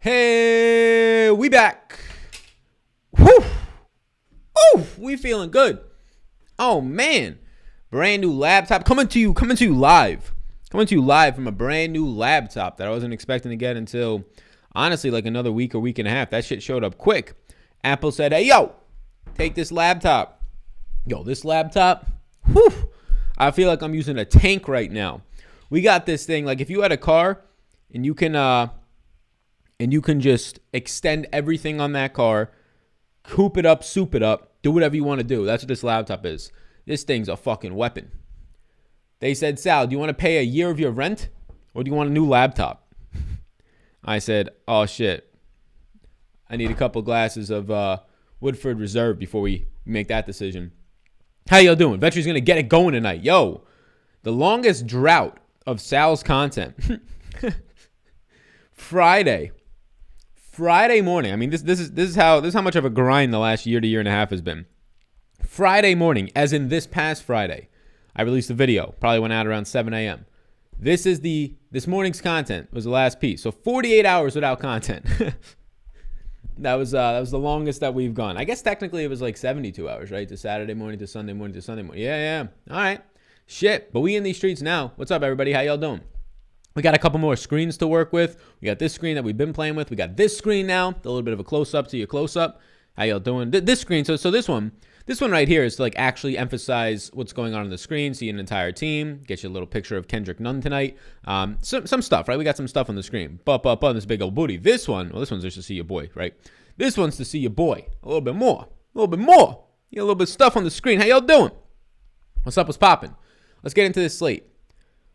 Hey, we back. Whew. Oh, we feeling good. Oh man, brand new laptop coming to you live from a brand new laptop that I wasn't expecting to get until honestly like another week or week and a half. That shit showed up quick. Apple said, "Hey, yo, take this laptop." Yo, this laptop. Whew, I feel like I'm using a tank right now. We got this thing. Like if you had a car and you can just extend everything on that car, coupe it up, soup it up, do whatever you want to do. That's what this laptop is. This thing's a fucking weapon. They said, "Sal, do you want to pay a year of your rent or do you want a new laptop?" I said, "Oh shit. I need a couple glasses of Woodford Reserve before we make that decision." How y'all doing? Vetri's going to get it going tonight. Yo, the longest drought of Sal's content. Friday morning. I mean, this is how much of a grind the last year to year and a half has been. Friday morning, as in this past Friday, I released a video. Probably went out around 7 a.m. This morning's content was the last piece. So 48 hours without content. That was the longest that we've gone. I guess technically it was like 72 hours, right? To Saturday morning to Sunday morning to Sunday morning. Yeah. All right. Shit. But we in these streets now. What's up, everybody? How y'all doing? We got a couple more screens to work with. We got this screen that we've been playing with. We got this screen now. A little bit of a close-up to your close-up. How y'all doing? This screen, so this one right here is to like actually emphasize what's going on the screen, see an entire team, get you a little picture of Kendrick Nunn tonight. Some stuff, right? We got some stuff on the screen. But this big old booty. This one's just to see your boy, right? This one's to see your boy. A little bit more. You got a little bit of stuff on the screen. How y'all doing? What's up? What's popping? Let's get into this slate.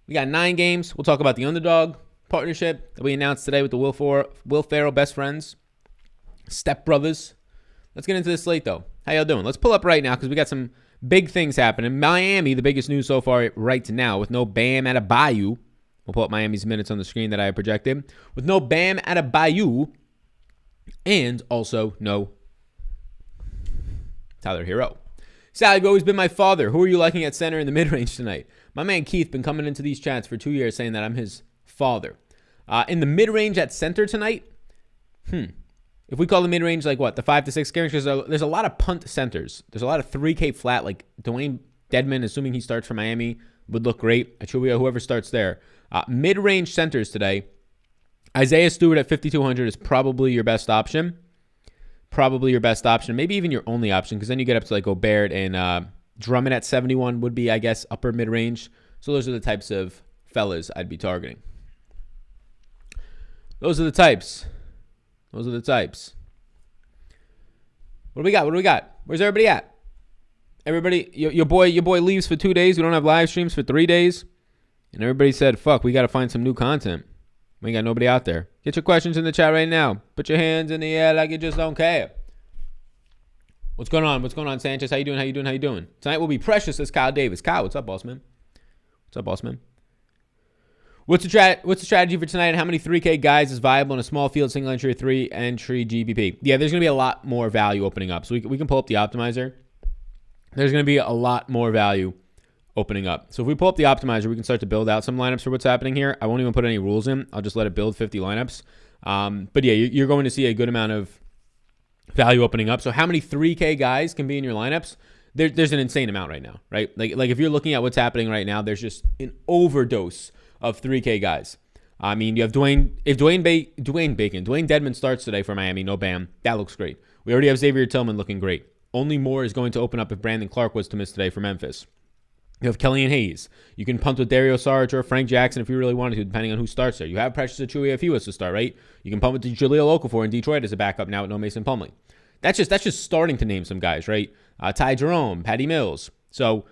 We got 9 games. We'll talk about the underdog partnership that we announced today with the Will Ferrell best friends, Step Brothers. Let's get into this slate, though. How y'all doing? Let's pull up right now because we got some big things happening. Miami, the biggest news so far right now, with no Bam Adebayo. We'll pull up Miami's minutes on the screen that I projected. With no Bam Adebayo and also no Tyler Hero. Sal, you've always been my father. Who are you liking at center in the mid-range tonight? My man Keith been coming into these chats for 2 years saying that I'm his father. In the mid-range at center tonight, if we call the mid-range like what, the 5 to 6 characters, there's a lot of punt centers. There's a lot of 3K flat, like Dwayne Dedman, assuming he starts for Miami, would look great. Achubia, whoever starts there. Mid-range centers today, Isaiah Stewart at 5,200 is probably your best option. Maybe even your only option, because then you get up to like Gobert and Drummond at 71 would be, I guess, upper mid-range. So those are the types of fellas I'd be targeting. Those are the types. What do we got? Where's everybody at? Everybody, your boy leaves for 2 days. We don't have live streams for 3 days. And everybody said, fuck, we got to find some new content. We ain't got nobody out there. Get your questions in the chat right now. Put your hands in the air like you just don't care. What's going on, Sanchez? How you doing? Tonight will be precious as Kyle Davis. Kyle, what's up, boss man? What's the strategy for tonight, and how many 3K guys is viable in a small field single entry or 3-entry GBP? Yeah, there's going to be a lot more value opening up. So we can pull up the optimizer. There's going to be a lot more value opening up. So if we pull up the optimizer, we can start to build out some lineups for what's happening here. I won't even put any rules in. I'll just let it build 50 lineups. But yeah, you're going to see a good amount of value opening up. So how many 3K guys can be in your lineups? There's an insane amount right now, right? Like if you're looking at what's happening right now, there's just an overdose of 3K guys. I mean, you have Dwayne Dedman starts today for Miami, no Bam. That looks great. We already have Xavier Tillman looking great. Only more is going to open up if Brandon Clark was to miss today for Memphis. You have Kellyan Hayes. You can punt with Dario Saric or Frank Jackson if you really wanted to, depending on who starts there. You have Precious Achiuwa if he was to start, right? You can punt with Jahlil Okafor in Detroit as a backup now with no Mason Plumlee. That's just starting to name some guys, right? Ty Jerome, Patty Mills. So,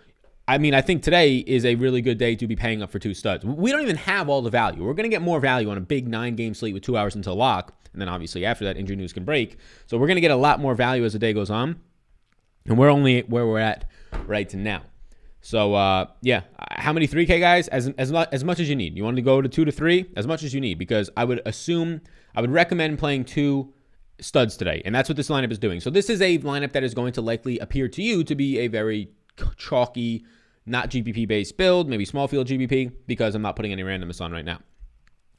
I mean, I think today is a really good day to be paying up for 2 studs. We don't even have all the value. We're going to get more value on a big 9-game slate with 2 hours until lock. And then obviously after that, injury news can break. So we're going to get a lot more value as the day goes on. And we're only where we're at right now. So, yeah, how many 3K guys? As much as you need. You want to go to 2 to 3? As much as you need, because I would recommend playing 2 studs today, and that's what this lineup is doing. So this is a lineup that is going to likely appear to you to be a very chalky, not GPP-based build, maybe small field GPP, because I'm not putting any randomness on right now.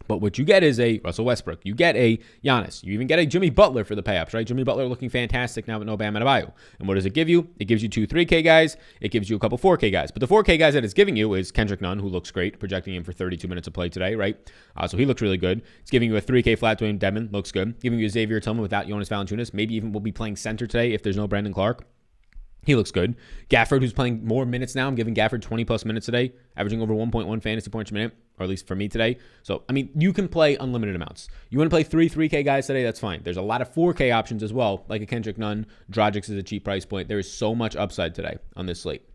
But what you get is a Russell Westbrook. You get a Giannis. You even get a Jimmy Butler for the payups, right? Jimmy Butler looking fantastic now with no Bam Adebayo. And what does it give you? It gives you 2 3K guys. It gives you a couple 4K guys. But the 4K guys that it's giving you is Kendrick Nunn, who looks great, projecting him for 32 minutes of play today, right? So he looks really good. It's giving you a 3K flat Dwayne Dedmon, looks good. Giving you a Xavier Tillman without Jonas Valanciunas. Maybe even will be playing center today if there's no Brandon Clark. He looks good. Gafford, who's playing more minutes now. I'm giving Gafford 20-plus minutes today, averaging over 1.1 fantasy points a minute, or at least for me today. So, I mean, you can play unlimited amounts. You want to play 3K guys today, that's fine. There's a lot of 4K options as well, like a Kendrick Nunn. Dragic is a cheap price point. There is so much upside today on this slate.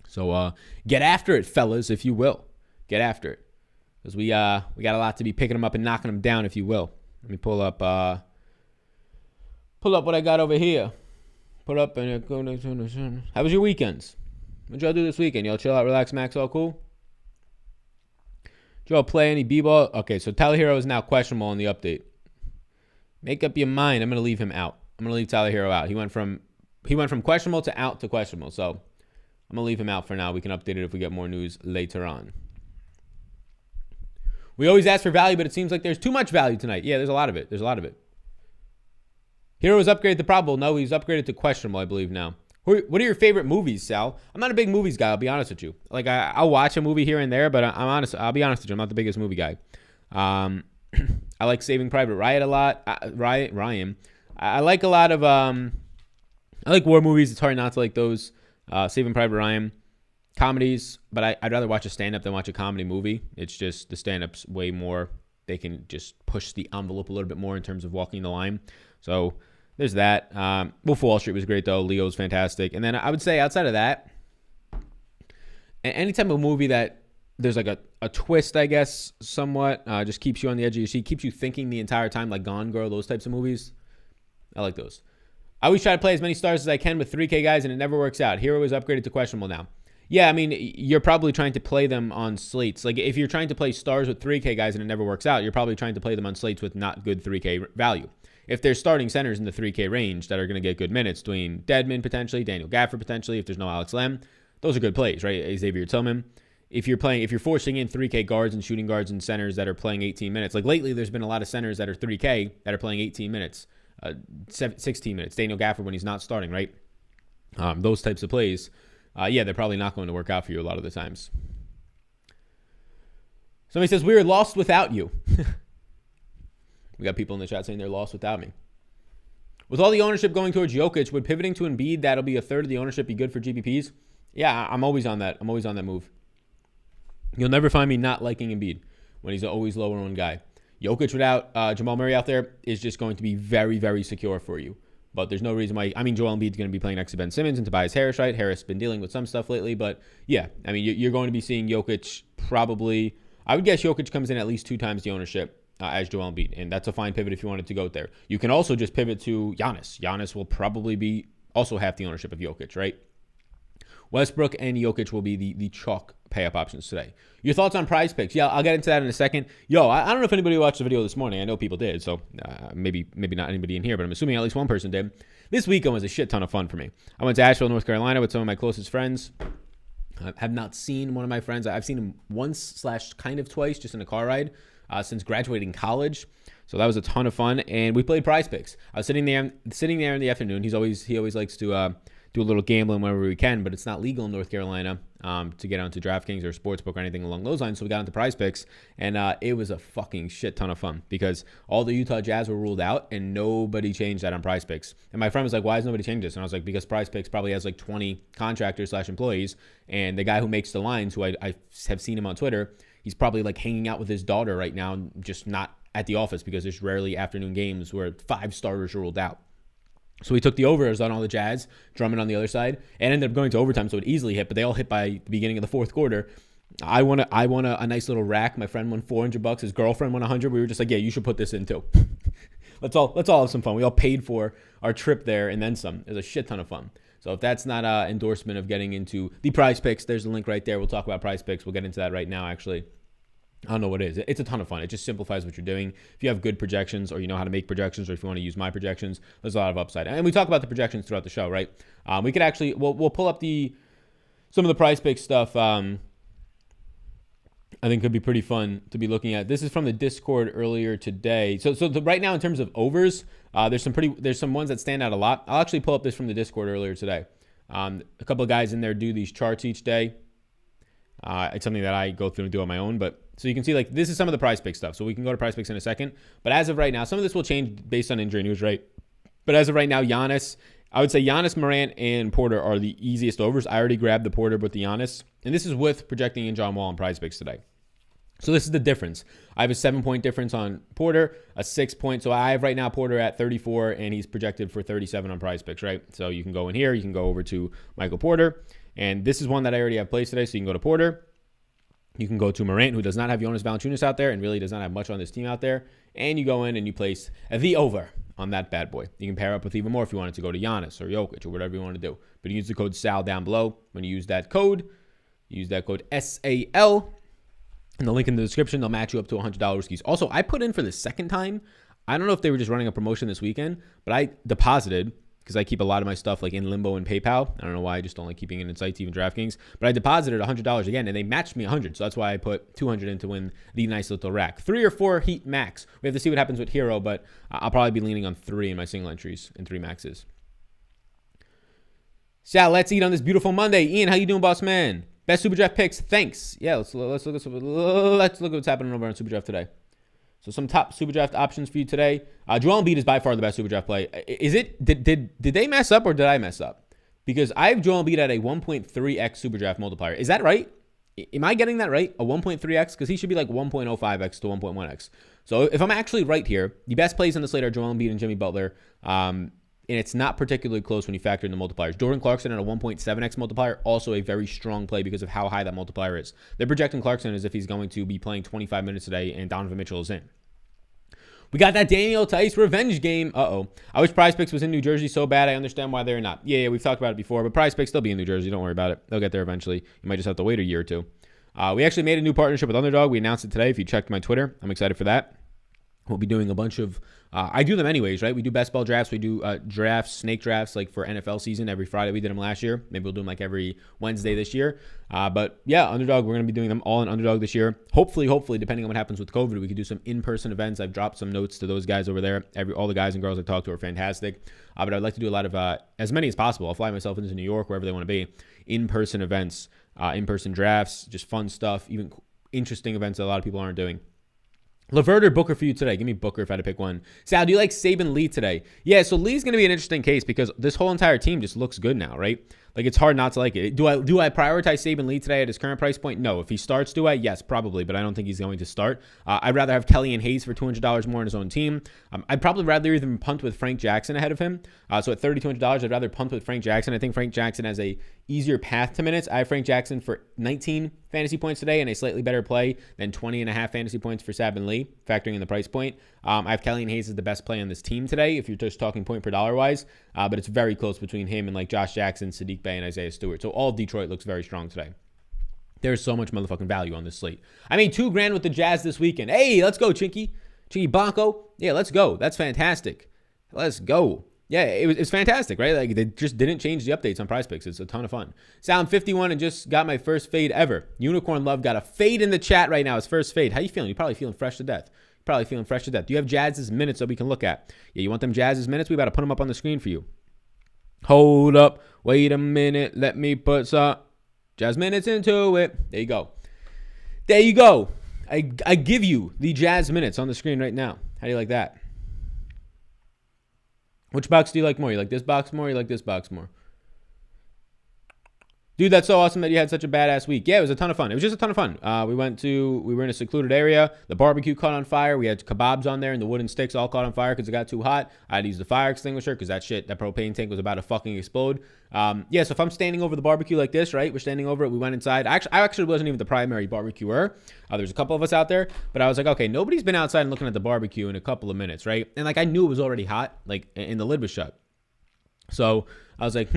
So, get after it, fellas, if you will. Get after it. Because we got a lot to be picking them up and knocking them down, if you will. Let me pull up what I got over here. Put up and go. How was your weekends? What y'all do this weekend? Y'all chill out, relax, max, all cool? Did y'all play any b-ball? Okay, so Tyler Hero is now questionable in the update. Make up your mind. I'm gonna leave him out. I'm gonna leave Tyler Hero out. He went from questionable to out to questionable. So I'm gonna leave him out for now. We can update it if we get more news later on. We always ask for value, but it seems like there's too much value tonight. Yeah, there's a lot of it. Hero was upgraded to probable. No, he's upgraded to questionable, I believe now. What are your favorite movies, Sal? I'm not a big movies guy, I'll be honest with you. Like, I'll watch a movie here and there, but I'll be honest with you, I'm not the biggest movie guy. I like Saving Private Ryan a lot. Ryan. I like a lot of, I like war movies. It's hard not to like those. Saving Private Ryan. Comedies, but I'd rather watch a stand-up than watch a comedy movie. It's just the stand-up's way more. They can just push the envelope a little bit more in terms of walking the line. So there's that. Wolf of Wall Street was great, though. Leo's fantastic. And then I would say outside of that, any type of movie that there's like a twist, I guess, somewhat, just keeps you on the edge of your seat, keeps you thinking the entire time, like Gone Girl, those types of movies. I like those. I always try to play as many stars as I can with 3K guys, and it never works out. Hero is upgraded to questionable now. Yeah, I mean, you're probably trying to play them on slates. Like, if you're trying to play stars with 3K guys and it never works out, you're probably trying to play them on slates with not good 3K value. If there's starting centers in the 3K range that are going to get good minutes, Dwayne Dedmon potentially, Daniel Gafford potentially, if there's no Alex Lem, those are good plays, right? Xavier Tillman. If you're forcing in 3K guards and shooting guards and centers that are playing 18 minutes, like lately there's been a lot of centers that are 3K that are playing 18 minutes, 16 minutes. Daniel Gafford when he's not starting, right? Those types of plays. Yeah, they're probably not going to work out for you a lot of the times. Somebody says, we were lost without you. We got people in the chat saying they're lost without me. With all the ownership going towards Jokic, would pivoting to Embiid, that'll be a third of the ownership, be good for GPPs? Yeah, I'm always on that. I'm always on that move. You'll never find me not liking Embiid when he's an always lower owned guy. Jokic without Jamal Murray out there is just going to be very, very secure for you. But there's no reason why. I mean, Joel Embiid's going to be playing next to Ben Simmons and Tobias Harris, right? Harris has been dealing with some stuff lately. But, yeah, I mean, you're going to be seeing Jokic probably. I would guess Jokic comes in at least 2 times the ownership as Joel Embiid. And that's a fine pivot if you wanted to go there. You can also just pivot to Giannis. Giannis will probably be also half the ownership of Jokic, right? Westbrook and Jokic will be the chalk pay-up options today. Your thoughts on prize picks? Yeah, I'll get into that in a second. Yo, I don't know if anybody watched the video this morning. I know people did, so maybe not anybody in here, but I'm assuming at least one person did. This weekend was a shit ton of fun for me. I went to Asheville, North Carolina with some of my closest friends. I have not seen one of my friends. I've seen him once / kind of twice, just in a car ride, since graduating college. So that was a ton of fun, and we played prize picks. I was sitting there in the afternoon. He always likes to do a little gambling whenever we can, but it's not legal in North Carolina to get onto DraftKings or Sportsbook or anything along those lines. So we got into prize picks, and it was a fucking shit ton of fun because all the Utah Jazz were ruled out, and nobody changed that on prize picks. And my friend was like, why has nobody changed this? And I was like, because prize picks probably has like 20 contractors / employees, and the guy who makes the lines, who I have seen him on Twitter, he's probably like hanging out with his daughter right now, just not at the office because there's rarely afternoon games where 5 starters are ruled out. So we took the overs on all the Jazz, Drummond on the other side, and ended up going to overtime, so it easily hit, but they all hit by the beginning of the fourth quarter. I won a nice little rack. My friend won $400. His girlfriend won $100. We were just like, yeah, you should put this in too. Let's all have some fun. We all paid for our trip there and then some. It was a shit ton of fun. So if that's not an endorsement of getting into the prize picks, there's a link right there. We'll talk about prize picks. We'll get into that right now, actually. I don't know what it is. It's a ton of fun. It just simplifies what you're doing. If you have good projections or you know how to make projections or if you want to use my projections, there's a lot of upside. And we talk about the projections throughout the show, right? We could actually, we'll pull up some of the prize pick stuff. I think could be pretty fun to be looking at. This is from the Discord earlier today. So right now in terms of overs, there's some ones that stand out a lot. I'll actually pull up this from the Discord earlier today. A couple of guys in there do these charts each day. It's something that I go through and do on my own, but so you can see like this is some of the prize pick stuff. So we can go to prize picks in a second, but as of right now, some of this will change based on injury news, right? But as of right now, I would say Giannis, Morant, and Porter are the easiest overs. I already grabbed the Porter with the Giannis, and this is with projecting in John Wall and prize picks today. So this is the difference. I have a 7-point difference on Porter, a 6-point. So I have right now Porter at 34, and he's projected for 37 on prize picks, right? So you can go in here. You can go over to Michael Porter. And this is one that I already have placed today. So you can go to Porter. You can go to Morant, who does not have Jonas Valanciunas out there and really does not have much on this team out there. And you go in and you place the over on that bad boy. You can pair up with even more if you wanted to go to Giannis or Jokic or whatever you want to do. But you use the code SAL down below. When you use that code SAL. And the link in the description, they'll match you up to $100 skis. Also, I put in for the second time. I don't know if they were just running a promotion this weekend, but I deposited because I keep a lot of my stuff like in Limbo and PayPal. I don't know why. I just don't like keeping it in sites, even DraftKings. But I deposited $100 again, and they matched me $100. So that's why I put $200 in to win the nice little rack. 3 or 4 Heat max. We have to see what happens with Hero, but I'll probably be leaning on 3 in my single entries and 3 maxes. So let's eat on this beautiful Monday. Ian, how you doing, boss man? Best SuperDraft picks. Thanks. Yeah, let's look at what's happening over on SuperDraft today. So some top SuperDraft options for you today. Joel Embiid is by far the best SuperDraft play. Is it? Did they mess up or did I mess up? Because I have Joel Embiid at a 1.3x SuperDraft multiplier. Is that right? Am I getting that right? A 1.3x? Because he should be like 1.05x to 1.1x. So if I'm actually right here, the best plays on the slate are Joel Embiid and Jimmy Butler. And it's not particularly close when you factor in the multipliers. Jordan Clarkson at a 1.7x multiplier, also a very strong play because of how high that multiplier is. They're projecting Clarkson as if he's going to be playing 25 minutes a day, and Donovan Mitchell is in. We got that Daniel Tice revenge game. I wish Prize Picks was in New Jersey so bad. I understand why they're not. Yeah, we've talked about it before, but Prize Picks still be in New Jersey. Don't worry about it. They'll get there eventually. You might just have to wait a year or two. We actually made a new partnership with Underdog. We announced it today. If you checked my Twitter, I'm excited for that. We'll be doing a bunch of, I do them anyways, right? We do best ball drafts. We do drafts, snake drafts, like for NFL season every Friday. We did them last year. Maybe we'll do them like every Wednesday this year. But yeah, Underdog, we're going to be doing them all in Underdog this year. Hopefully, depending on what happens with COVID, we could do some in-person events. I've dropped some notes to those guys over there. All the guys and girls I talked to are fantastic. But I'd like to do a lot of, as many as possible. I'll fly myself into New York, wherever they want to be. In-person events, in-person drafts, just fun stuff, even interesting events that a lot of people aren't doing. Levert or Booker for you today? Give me Booker if I had to pick one. Sal, do you like Saban Lee today? Yeah, so Lee's going to be an interesting case because this whole entire team just looks good now, right? Like, it's hard not to like it. Do I prioritize Saban Lee today at his current price point? No. If he starts, do I? Yes, probably, but I don't think he's going to start. I'd rather have Kelly and Hayes for $200 more on his own team. I'd probably rather even punt with Frank Jackson ahead of him. So at $3,200, I'd rather punt with Frank Jackson. I think Frank Jackson has a easier path to minutes. I have Frank Jackson for 19 fantasy points today and a slightly better play than 20.5 fantasy points for Saban Lee, factoring in the price point. I have Kelly and Hayes as the best play on this team today, if you're just talking point per dollar wise. But it's very close between him and like Josh Jackson, Sadiq Bey, and Isaiah Stewart. So all Detroit looks very strong today. There's so much motherfucking value on this slate. I made $2,000 with the Jazz this weekend. Hey, let's go, Chinky Bonko. Yeah, let's go. That's fantastic. Let's go. Yeah, it's fantastic, right? Like, they just didn't change the updates on Prize Picks. It's a ton of fun. Sound 51 and just got my first fade ever. Unicorn Love got a fade in the chat right now. His first fade. How you feeling? You're probably feeling fresh to death. Do you have Jazz's minutes that we can look at? Yeah, you want them Jazz's minutes? We got to put them up on the screen for you. Hold up. Wait a minute. Let me put some Jazz minutes into it. There you go. I give you the Jazz minutes on the screen right now. How do you like that? Which box do you like more? You like this box more? You like this box more? Dude, that's so awesome that you had such a badass week. Yeah, it was a ton of fun. It was just a ton of fun. We were in a secluded area. The barbecue caught on fire. We had kebabs on there, and the wooden sticks all caught on fire because it got too hot. I had to use the fire extinguisher because that propane tank was about to fucking explode. So if I'm standing over the barbecue like this, right? We're standing over it. We went inside. I actually wasn't even the primary barbecuer. There's a couple of us out there, but I was like, okay, nobody's been outside and looking at the barbecue in a couple of minutes, right? And like I knew it was already hot, like, and the lid was shut. So I was like,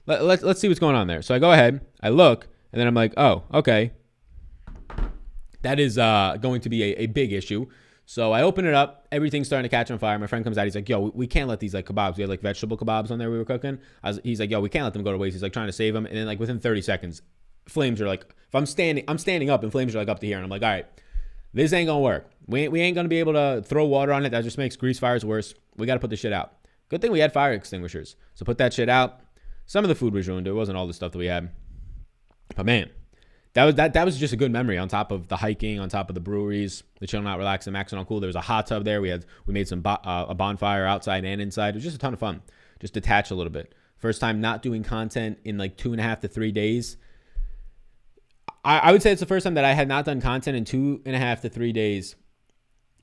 Let's see what's going on there. So I go ahead, I look, and then I'm like, oh, okay. That is going to be a big issue. So I open it up. Everything's starting to catch on fire. My friend comes out. He's like, yo, we can't let these like kebabs. We had like vegetable kebabs on there we were cooking. He's like, yo, we can't let them go to waste. He's like trying to save them. And then like within 30 seconds, flames are like If I'm standing up and flames are like up to here, and I'm like, all right, this ain't gonna work. We ain't gonna be able to throw water on it. That just makes grease fires worse. We got to put this shit out. Good thing we had fire extinguishers. So put that shit out. Some of the food was ruined. It wasn't all the stuff that we had. But man, that was just a good memory on top of the hiking, on top of the breweries, the chilling out, relaxing, maxing on cool. There was a hot tub there. We made some a bonfire outside and inside. It was just a ton of fun. Just detach a little bit. First time not doing content in like 2.5 to 3 days. I would say it's the first time that I had not done content in 2.5 to 3 days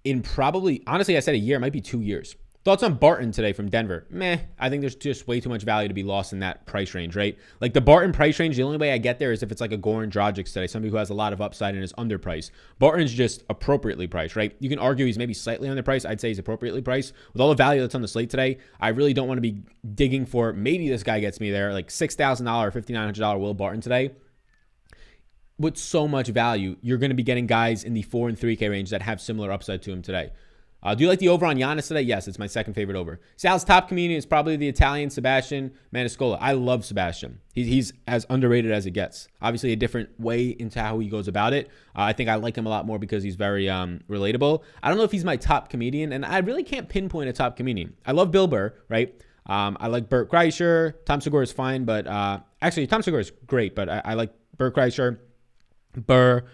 in probably, honestly, I said a year. It might be 2 years. Thoughts on Barton today from Denver? Meh. I think there's just way too much value to be lost in that price range, right? Like the Barton price range, the only way I get there is if it's like a Goran Dragic today, somebody who has a lot of upside and is underpriced. Barton's just appropriately priced, right? You can argue he's maybe slightly underpriced. I'd say he's appropriately priced. With all the value that's on the slate today, I really don't want to be digging for maybe this guy gets me there, like $6,000, $5,900 Will Barton today. With so much value, you're going to be getting guys in the 4 and 3K range that have similar upside to him today. Do you like the over on Giannis today? Yes, it's my second favorite over. Sal's top comedian is probably the Italian Sebastian Maniscalco. I love Sebastian. He's as underrated as it gets. Obviously, a different way into how he goes about it. I think I like him a lot more because he's very relatable. I don't know if he's my top comedian, and I really can't pinpoint a top comedian. I love Bill Burr, right? I like Bert Kreischer. Tom Segura is fine, but actually, Tom Segura is great, but I like Bert Kreischer, Burr.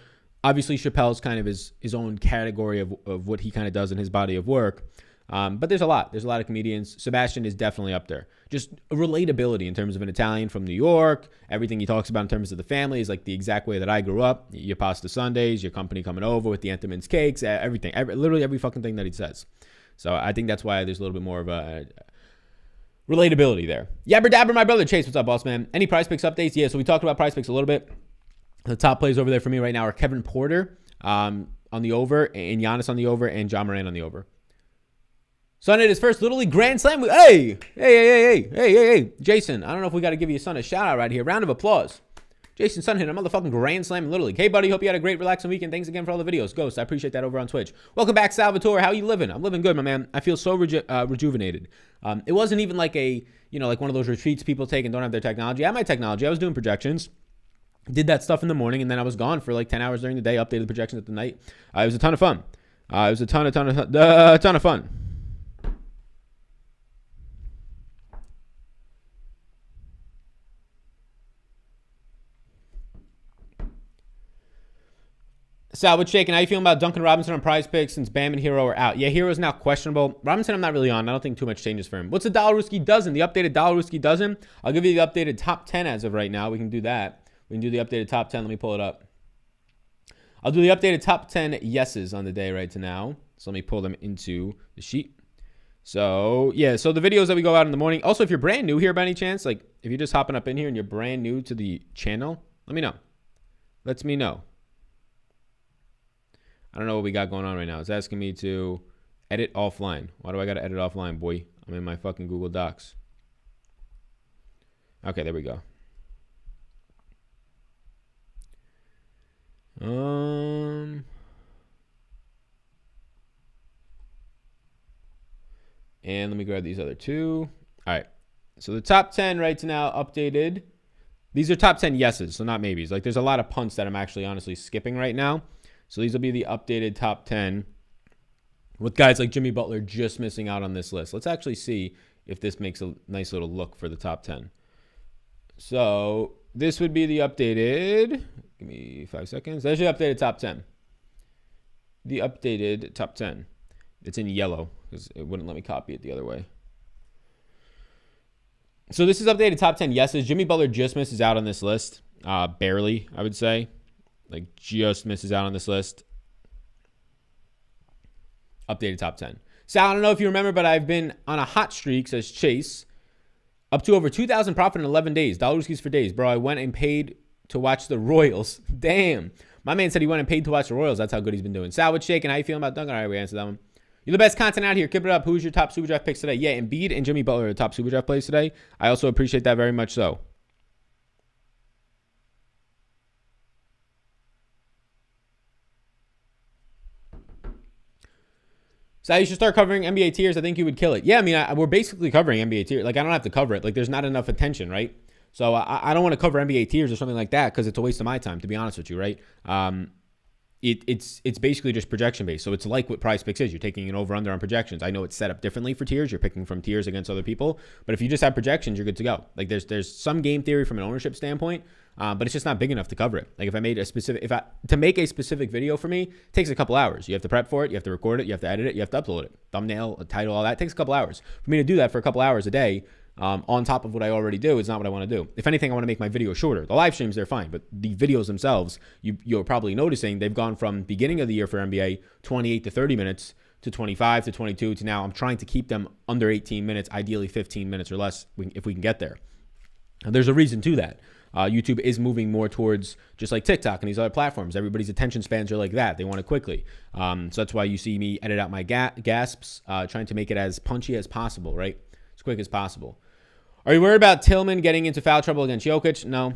Obviously, Chappelle's kind of his own category of what he kind of does in his body of work. But there's a lot. There's a lot of comedians. Sebastian is definitely up there. Just relatability in terms of an Italian from New York. Everything he talks about in terms of the family is like the exact way that I grew up. Your pasta Sundays, your company coming over with the Entenmann's cakes, everything. Literally every fucking thing that he says. So I think that's why there's a little bit more of a relatability there. Yabber Dabber, my brother. Chase, what's up, boss man? Any price picks updates? Yeah, so we talked about price picks a little bit. The top plays over there for me right now are Kevin Porter on the over, and Giannis on the over, and John Moran on the over. Son hit his first Little League Grand Slam. Hey. Jason, I don't know if we got to give your son a shout out right here. Round of applause. Jason Son hit a motherfucking Grand Slam in Little League. Hey, buddy, hope you had a great, relaxing weekend. Thanks again for all the videos. Ghost, I appreciate that over on Twitch. Welcome back, Salvatore. How you living? I'm living good, my man. I feel so rejuvenated. It wasn't even like like one of those retreats people take and don't have their technology. I had my technology. I was doing projections. Did that stuff in the morning, and then I was gone for like 10 hours during the day, updated the projections at the night. It was a ton of fun. It was a ton of fun. Sal, what's shaking? How you feeling about Duncan Robinson on Prize Picks since Bam and Hero are out? Yeah, Hero's now questionable. Robinson, I'm not really on. I don't think too much changes for him. What's the Dollarooski dozen? The updated Dollarooski dozen? I'll give you the updated top 10 as of right now. We can do that. We can do the updated top 10. Let me pull it up. I'll do the updated top 10 yeses on the day right to now. So let me pull them into the sheet. So, yeah. So the videos that we go out in the morning. Also, if you're brand new here by any chance, like if you're just hopping up in here and you're brand new to the channel, let me know. Let me know. I don't know what we got going on right now. It's asking me to edit offline. Why do I got to edit offline, boy? I'm in my fucking Google Docs. Okay, there we go. And let me grab these other two. All right. So the top 10 right now updated. These are top 10 yeses, so not maybes. Like there's a lot of punts that I'm actually honestly skipping right now. So these will be the updated top 10 with guys like Jimmy Butler just missing out on this list. Let's actually see if this makes a nice little look for the top 10. So this would be the updated. Give me 5 seconds. There's the updated top 10. The updated top 10. It's in yellow because it wouldn't let me copy it the other way. So this is updated top 10 yeses. Jimmy Butler just misses out on this list. Barely, I would say. Like just misses out on this list. Updated top 10. Sal, I don't know if you remember, but I've been on a hot streak, says Chase. Up to over 2,000 profit in 11 days. Dollarooskies for days. Bro, I went and paid to watch the Royals. Damn. My man said he went and paid to watch the Royals. That's how good he's been doing. Sal, what's shaking? How you feeling about Duncan? All right, we answered that one. You're the best content out here. Keep it up. Who's your top SuperDraft picks today? Yeah, Embiid and Jimmy Butler are the top SuperDraft plays today. I also appreciate that very much so. So you should start covering NBA tiers. I think you would kill it. Yeah, I mean, we're basically covering NBA tiers. Like, I don't have to cover it. Like, there's not enough attention, right? So I don't want to cover NBA tiers or something like that because it's a waste of my time, to be honest with you, right? It's basically just projection based. So it's like what Prize Picks is. You're taking an over under on projections. I know it's set up differently for tiers. You're picking from tiers against other people. But if you just have projections, you're good to go. Like there's some game theory from an ownership standpoint, but it's just not big enough to cover it. Like if I made a specific, to make a specific video for me, it takes a couple hours. You have to prep for it. You have to record it. You have to edit it. You have to upload it. Thumbnail, a title, all that. It takes a couple hours. For me to do that for a couple hours a day, on top of what I already do, is not what I want to do. If anything, I want to make my videos shorter. The live streams, they're fine, but the videos themselves, you're probably noticing they've gone from beginning of the year for NBA 28 to 30 minutes to 25 to 22 to now I'm trying to keep them under 18 minutes, ideally 15 minutes or less if we can get there. Now, there's a reason to that. YouTube is moving more towards just like TikTok and these other platforms. Everybody's attention spans are like that. They want it quickly. So that's why you see me edit out my gasps, trying to make it as punchy as possible, right? As quick as possible. Are you worried about Tillman getting into foul trouble against Jokic? No.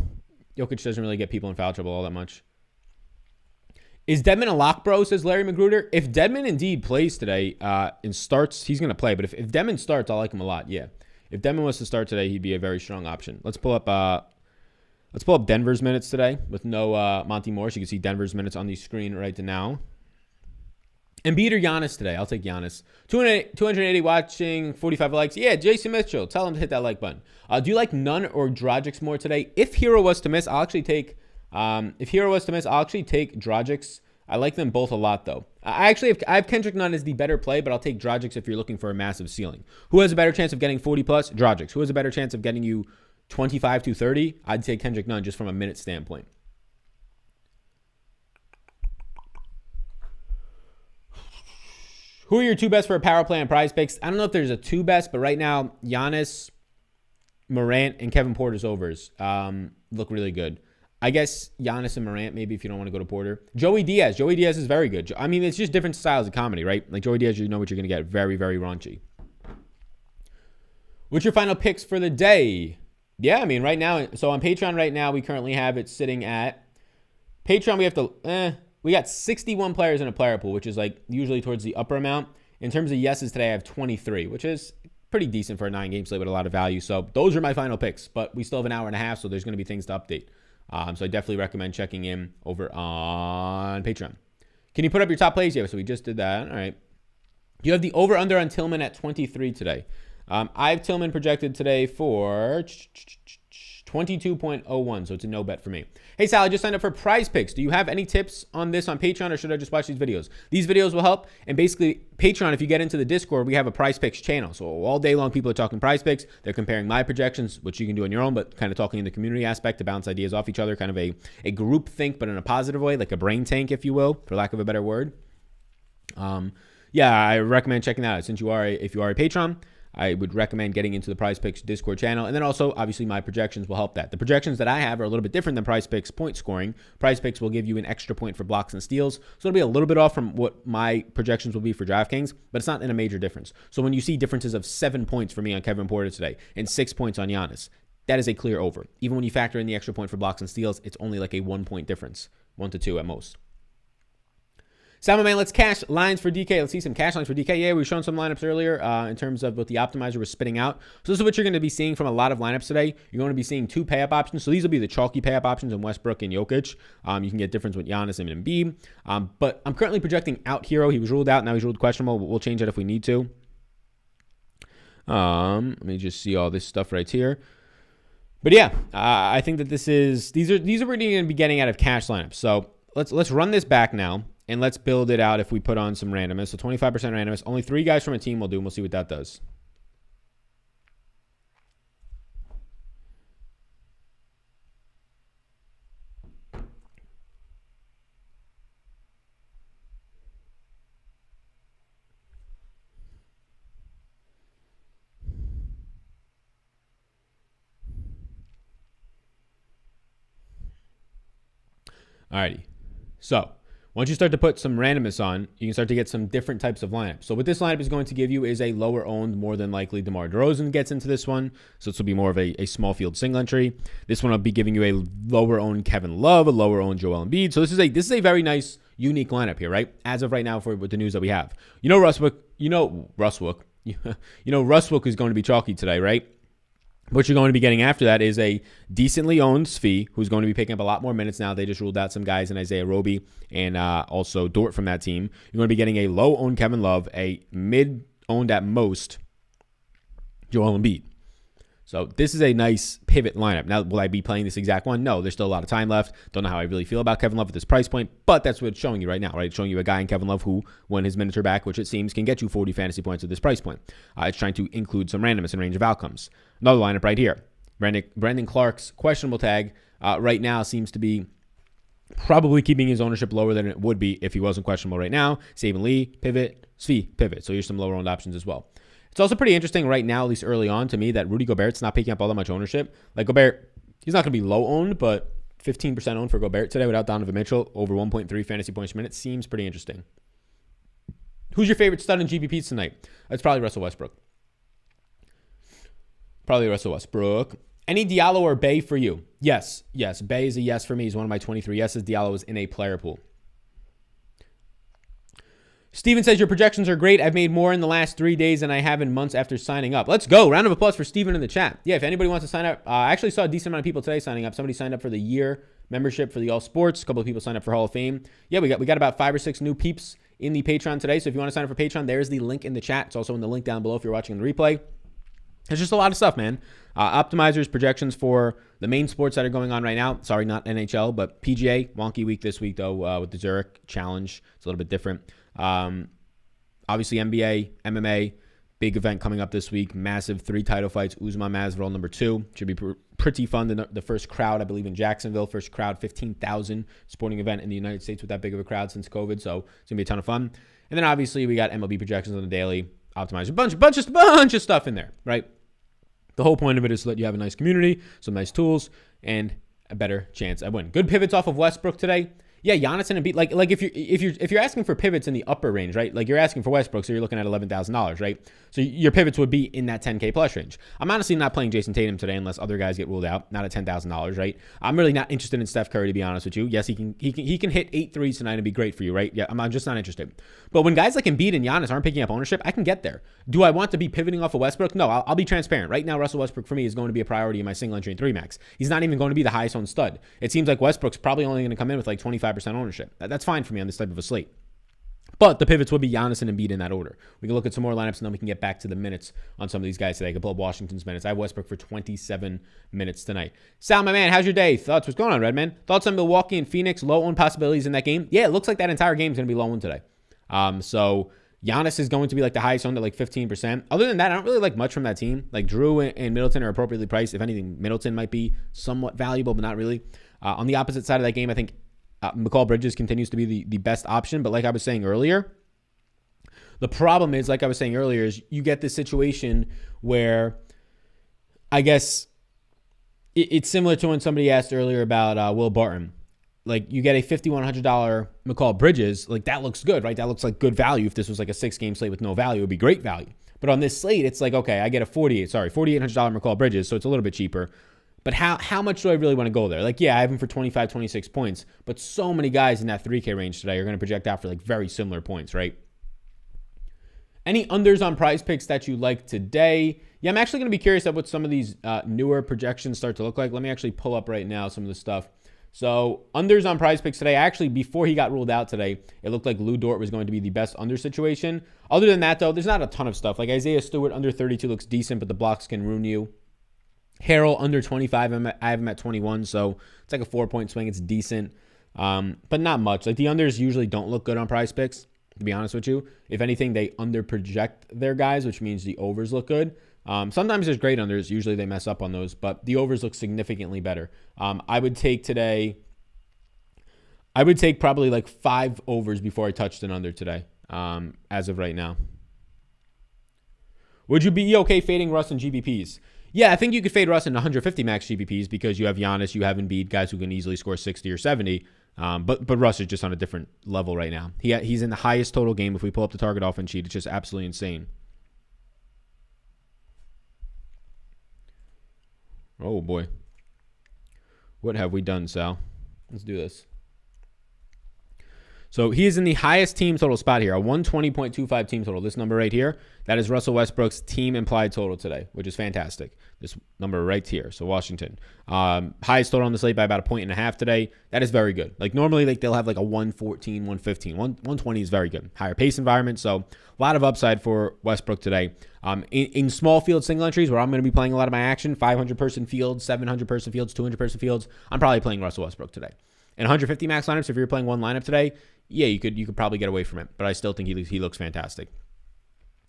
Jokic doesn't really get people in foul trouble all that much. Is Dedmon a lock, bro, says Larry Magruder? If Dedmon indeed plays today and starts, he's going to play. But if Dedmon starts, I like him a lot, yeah. If Dedmon was to start today, he'd be a very strong option. Let's pull up Denver's minutes today with no Monty Morris. You can see Denver's minutes on the screen right now. Embiid or Giannis today? I'll take Giannis. 280 watching, 45 likes. Yeah, Jason Mitchell. Tell him to hit that like button. Do you like Nunn or Dragic more today? If Hero was to miss, I'll actually take Dragic. I like them both a lot, though. I have Kendrick Nunn as the better play, but I'll take Dragic if you're looking for a massive ceiling. Who has a better chance of getting 40 plus? Dragic. Who has a better chance of getting you 25 to 30? I'd take Kendrick Nunn just from a minute standpoint. Who are your two best for a power play on Prize Picks? I don't know if there's a two best, but right now, Giannis, Morant, and Kevin Porter's overs look really good. I guess Giannis and Morant, maybe if you don't want to go to Porter. Joey Diaz. Joey Diaz is very good. I mean, it's just different styles of comedy, right? Like Joey Diaz, you know what you're going to get. Very, very raunchy. What's your final picks for the day? Yeah, I mean, right now, so on Patreon right now, we currently have it sitting at Patreon. We got 61 players in a player pool, which is like usually towards the upper amount. In terms of yeses today, I have 23, which is pretty decent for a 9-game slate with a lot of value. So those are my final picks, but we still have an hour and a half, so there's going to be things to update. So I definitely recommend checking in over on Patreon. Can you put up your top plays? Yeah, so we just did that. All right. You have the over-under on Tillman at 23 today. I have Tillman projected today for 22.01, so it's a no bet for me. Hey, Sal, I just signed up for Prize Picks. Do you have any tips on this on Patreon, or should I just watch these videos? These videos will help, and basically, Patreon, if you get into the Discord, we have a Prize Picks channel. So all day long, people are talking Prize Picks. They're comparing my projections, which you can do on your own, but kind of talking in the community aspect to bounce ideas off each other, kind of a group think, but in a positive way, like a brain tank, if you will, for lack of a better word. Yeah, I recommend checking that out. Since if you are a patron, I would recommend getting into the Prize Picks Discord channel. And then also, obviously, my projections will help that. The projections that I have are a little bit different than Prize Picks point scoring. Prize Picks will give you an extra point for blocks and steals. So it'll be a little bit off from what my projections will be for DraftKings, but it's not in a major difference. So when you see differences of 7 points for me on Kevin Porter today and 6 points on Giannis, that is a clear over. Even when you factor in the extra point for blocks and steals, it's only like a 1 point difference, 1 to 2 at most. Simon, man, let's cash lines for DK. Let's see some cash lines for DK. Yeah, we were showing some lineups earlier in terms of what the optimizer was spitting out. So this is what you're going to be seeing from a lot of lineups today. You're going to be seeing 2 pay-up options. So these will be the chalky pay-up options in Westbrook and Jokic. You can get difference with Giannis and Embiid. But I'm currently projecting out Hero. He was ruled out. Now he's ruled questionable. We'll change it if we need to. Let me just see all this stuff right here. But yeah, I think that these are what we're going to be getting out of cash lineups. So let's run this back now. And let's build it out if we put on some randomness. So 25% randomness. Only 3 guys from a team will do, and we'll see what that does. Alrighty. So once you start to put some randomness on, you can start to get some different types of lineups. So what this lineup is going to give you is a lower owned, more than likely DeMar DeRozan gets into this one. So this will be more of a small field single entry. This one will be giving you a lower owned Kevin Love, a lower owned Joel Embiid. So this is a very nice, unique lineup here, right? As of right now with the news that we have. Russwick is going to be chalky today, right? What you're going to be getting after that is a decently owned Svi, who's going to be picking up a lot more minutes now. They just ruled out some guys in Isaiah Roby and also Dort from that team. You're going to be getting a low-owned Kevin Love, a mid-owned at most Joel Embiid. So this is a nice pivot lineup. Now, will I be playing this exact one? No, there's still a lot of time left. Don't know how I really feel about Kevin Love at this price point, but that's what it's showing you right now, right? It's showing you a guy in Kevin Love who, when his minutes are back, which it seems can get you 40 fantasy points at this price point. It's trying to include some randomness and range of outcomes. Another lineup right here. Brandon Clark's questionable tag right now seems to be probably keeping his ownership lower than it would be if he wasn't questionable right now. Saban Lee, pivot, Svi, pivot. So here's some lower owned options as well. It's also pretty interesting right now, at least early on, to me, that Rudy Gobert's not picking up all that much ownership. Like Gobert, he's not going to be low owned, but 15% owned for Gobert today without Donovan Mitchell, over 1.3 fantasy points per minute, seems pretty interesting. Who's your favorite stud in GPPs tonight? It's probably Russell Westbrook. Any Diallo or Bay for you? Yes. Bay is a yes for me. He's one of my 23 yeses. Diallo is in a player pool. Steven says, your projections are great. I've made more in the last 3 days than I have in months after signing up. Let's go. Round of applause for Steven in the chat. Yeah, if anybody wants to sign up, I actually saw a decent amount of people today signing up. Somebody signed up for the year membership for the All Sports. A couple of people signed up for Hall of Fame. Yeah, we got about 5 or 6 new peeps in the Patreon today. So if you want to sign up for Patreon, there's the link in the chat. It's also in the link down below if you're watching the replay. It's just a lot of stuff, man. Optimizers, projections for the main sports that are going on right now. Sorry, not NHL, but PGA. Wonky week this week, though, with the Zurich Challenge. It's a little bit different. Obviously, NBA, MMA, big event coming up this week. Massive 3 title fights. Usman Masvidal, number 2. Should be pretty fun. The first crowd, I believe, in Jacksonville. First crowd, 15,000 sporting event in the United States with that big of a crowd since COVID. So it's going to be a ton of fun. And then, obviously, we got MLB projections on the daily. Optimizer. Bunch of stuff in there, right? The whole point of it is to let you have a nice community, some nice tools, and a better chance at winning. Good pivots off of Westbrook today. Yeah, Giannis and Embiid. Like if you're asking for pivots in the upper range, right? Like you're asking for Westbrook, so you're looking at $11,000, right? So your pivots would be in that 10K plus range. I'm honestly not playing Jason Tatum today unless other guys get ruled out. Not at $10,000, right? I'm really not interested in Steph Curry, to be honest with you. Yes, he can hit 8 threes tonight and be great for you, right? Yeah, I'm just not interested. But when guys like Embiid and Giannis aren't picking up ownership, I can get there. Do I want to be pivoting off of Westbrook? No, I'll be transparent. Right now, Russell Westbrook for me is going to be a priority in my single entry and 3 max. He's not even going to be the highest owned stud. It seems like Westbrook's probably only going to come in with like 25% ownership. That's fine for me on this type of a slate. But the pivots would be Giannis and Embiid in that order. We can look at some more lineups, and then we can get back to the minutes on some of these guys today. I can pull up Washington's minutes. I have Westbrook for 27 minutes tonight. Sal, my man, how's your day? Thoughts? What's going on, Redman? Thoughts on Milwaukee and Phoenix? Low-owned possibilities in that game? Yeah, it looks like that entire game is going to be low-owned today. So Giannis is going to be like the highest owned at like 15%. Other than that, I don't really like much from that team. Like Drew and Middleton are appropriately priced. If anything, Middleton might be somewhat valuable, but not really. On the opposite side of that game, I think McCall Bridges continues to be the best option. But like I was saying earlier, the problem is, like I was saying earlier, is you get this situation where I guess it's similar to when somebody asked earlier about Will Barton. Like you get a $5,100 McCall Bridges, like that looks good, right? That looks like good value. If this was like a 6-game slate with no value, it would be great value. But on this slate, it's like, okay, I get a $4,800 McCall Bridges, so it's a little bit cheaper. But how much do I really want to go there? Like, yeah, I have him for 25, 26 points, but so many guys in that 3K range today are going to project out for like very similar points, right? Any unders on Prize Picks that you like today? Yeah, I'm actually going to be curious at what some of these newer projections start to look like. Let me actually pull up right now some of the stuff. So unders on Prize Picks today, actually before he got ruled out today, it looked like Lou Dort was going to be the best under situation. Other than that, though, there's not a ton of stuff. Like Isaiah Stewart under 32 looks decent, but the blocks can ruin you. Harrell under 25, I have him at 21, so it's like a 4-point swing. It's decent, but not much. Like the unders usually don't look good on Prize Picks, to be honest with you. If anything, they under project their guys, which means the overs look good. Sometimes there's great unders. Usually they mess up on those, but the overs look significantly better. I would take probably like 5 overs before I touched an under today, as of right now. Would you be okay fading Russ in GPPs? Yeah, I think you could fade Russ in 150 max GPPs because you have Giannis, you have Embiid, guys who can easily score 60 or 70. But Russ is just on a different level right now. He's in the highest total game. If we pull up the target offense sheet, it's just absolutely insane. Oh, boy. What have we done, Sal? Let's do this. So he is in the highest team total spot here, a 120.25 team total. This number right here, that is Russell Westbrook's team implied total today, which is fantastic. This number right here. So Washington, highest total on the slate by about 1.5 today. That is very good. Like normally, like they'll have like a 114, 115, 120 is very good. Higher pace environment. So a lot of upside for Westbrook today. In small field single entries where I'm going to be playing a lot of my action, 500 person fields, 700 person fields, 200 person fields, I'm probably playing Russell Westbrook today. In 150 max lineups, if you're playing one lineup today, yeah, you could probably get away from it. But I still think he looks fantastic.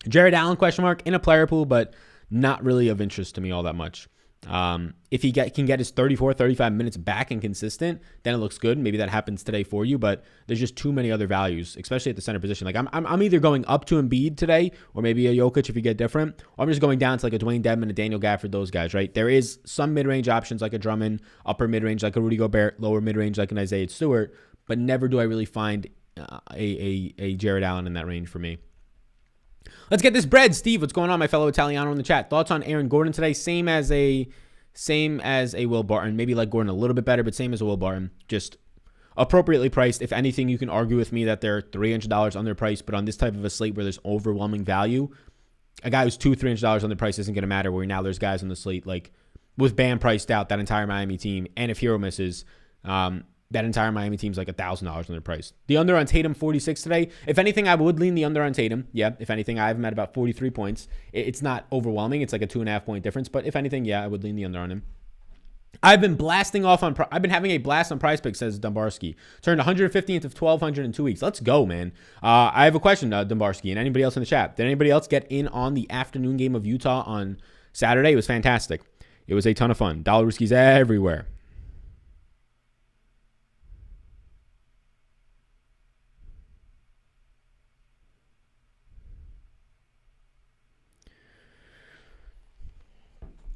Jared Allen, question mark, in a player pool, but not really of interest to me all that much. If he can get his 34, 35 minutes back and consistent, then it looks good. Maybe that happens today for you, but there's just too many other values, especially at the center position. Like I'm either going up to Embiid today, or maybe a Jokic if you get different, or I'm just going down to like a Dwayne Dedmon, a Daniel Gafford, those guys, right? There is some mid-range options like a Drummond, upper mid-range like a Rudy Gobert, lower mid-range like an Isaiah Stewart, but never do I really find a Jared Allen in that range for me. Let's get this bread. Steve, what's going on, my fellow Italiano in the chat? Thoughts on Aaron Gordon today? Same as a Will Barton. Maybe like Gordon a little bit better, but same as a Will Barton. Just appropriately priced. If anything, you can argue with me that they're $300 underpriced, but on this type of a slate where there's overwhelming value, a guy who's $300 underpriced isn't going to matter, where now there's guys on the slate like with Bam priced out, that entire Miami team, and if Hero misses, that entire Miami team's like $1,000 underpriced. The under on Tatum, 46 today. If anything, I would lean the under on Tatum. Yeah, if anything, I have him at about 43 points. It's not overwhelming. It's like a 2.5 point difference. But if anything, yeah, I would lean the under on him. I've been blasting off on. I've been having a blast on Prize Picks, says Dombarski. Turned 150 into 1,200 in 2 weeks. Let's go, man. I have a question, Dombarski, and anybody else in the chat. Did anybody else get in on the afternoon game of Utah on Saturday? It was fantastic. It was a ton of fun. Dollar Rooskies everywhere.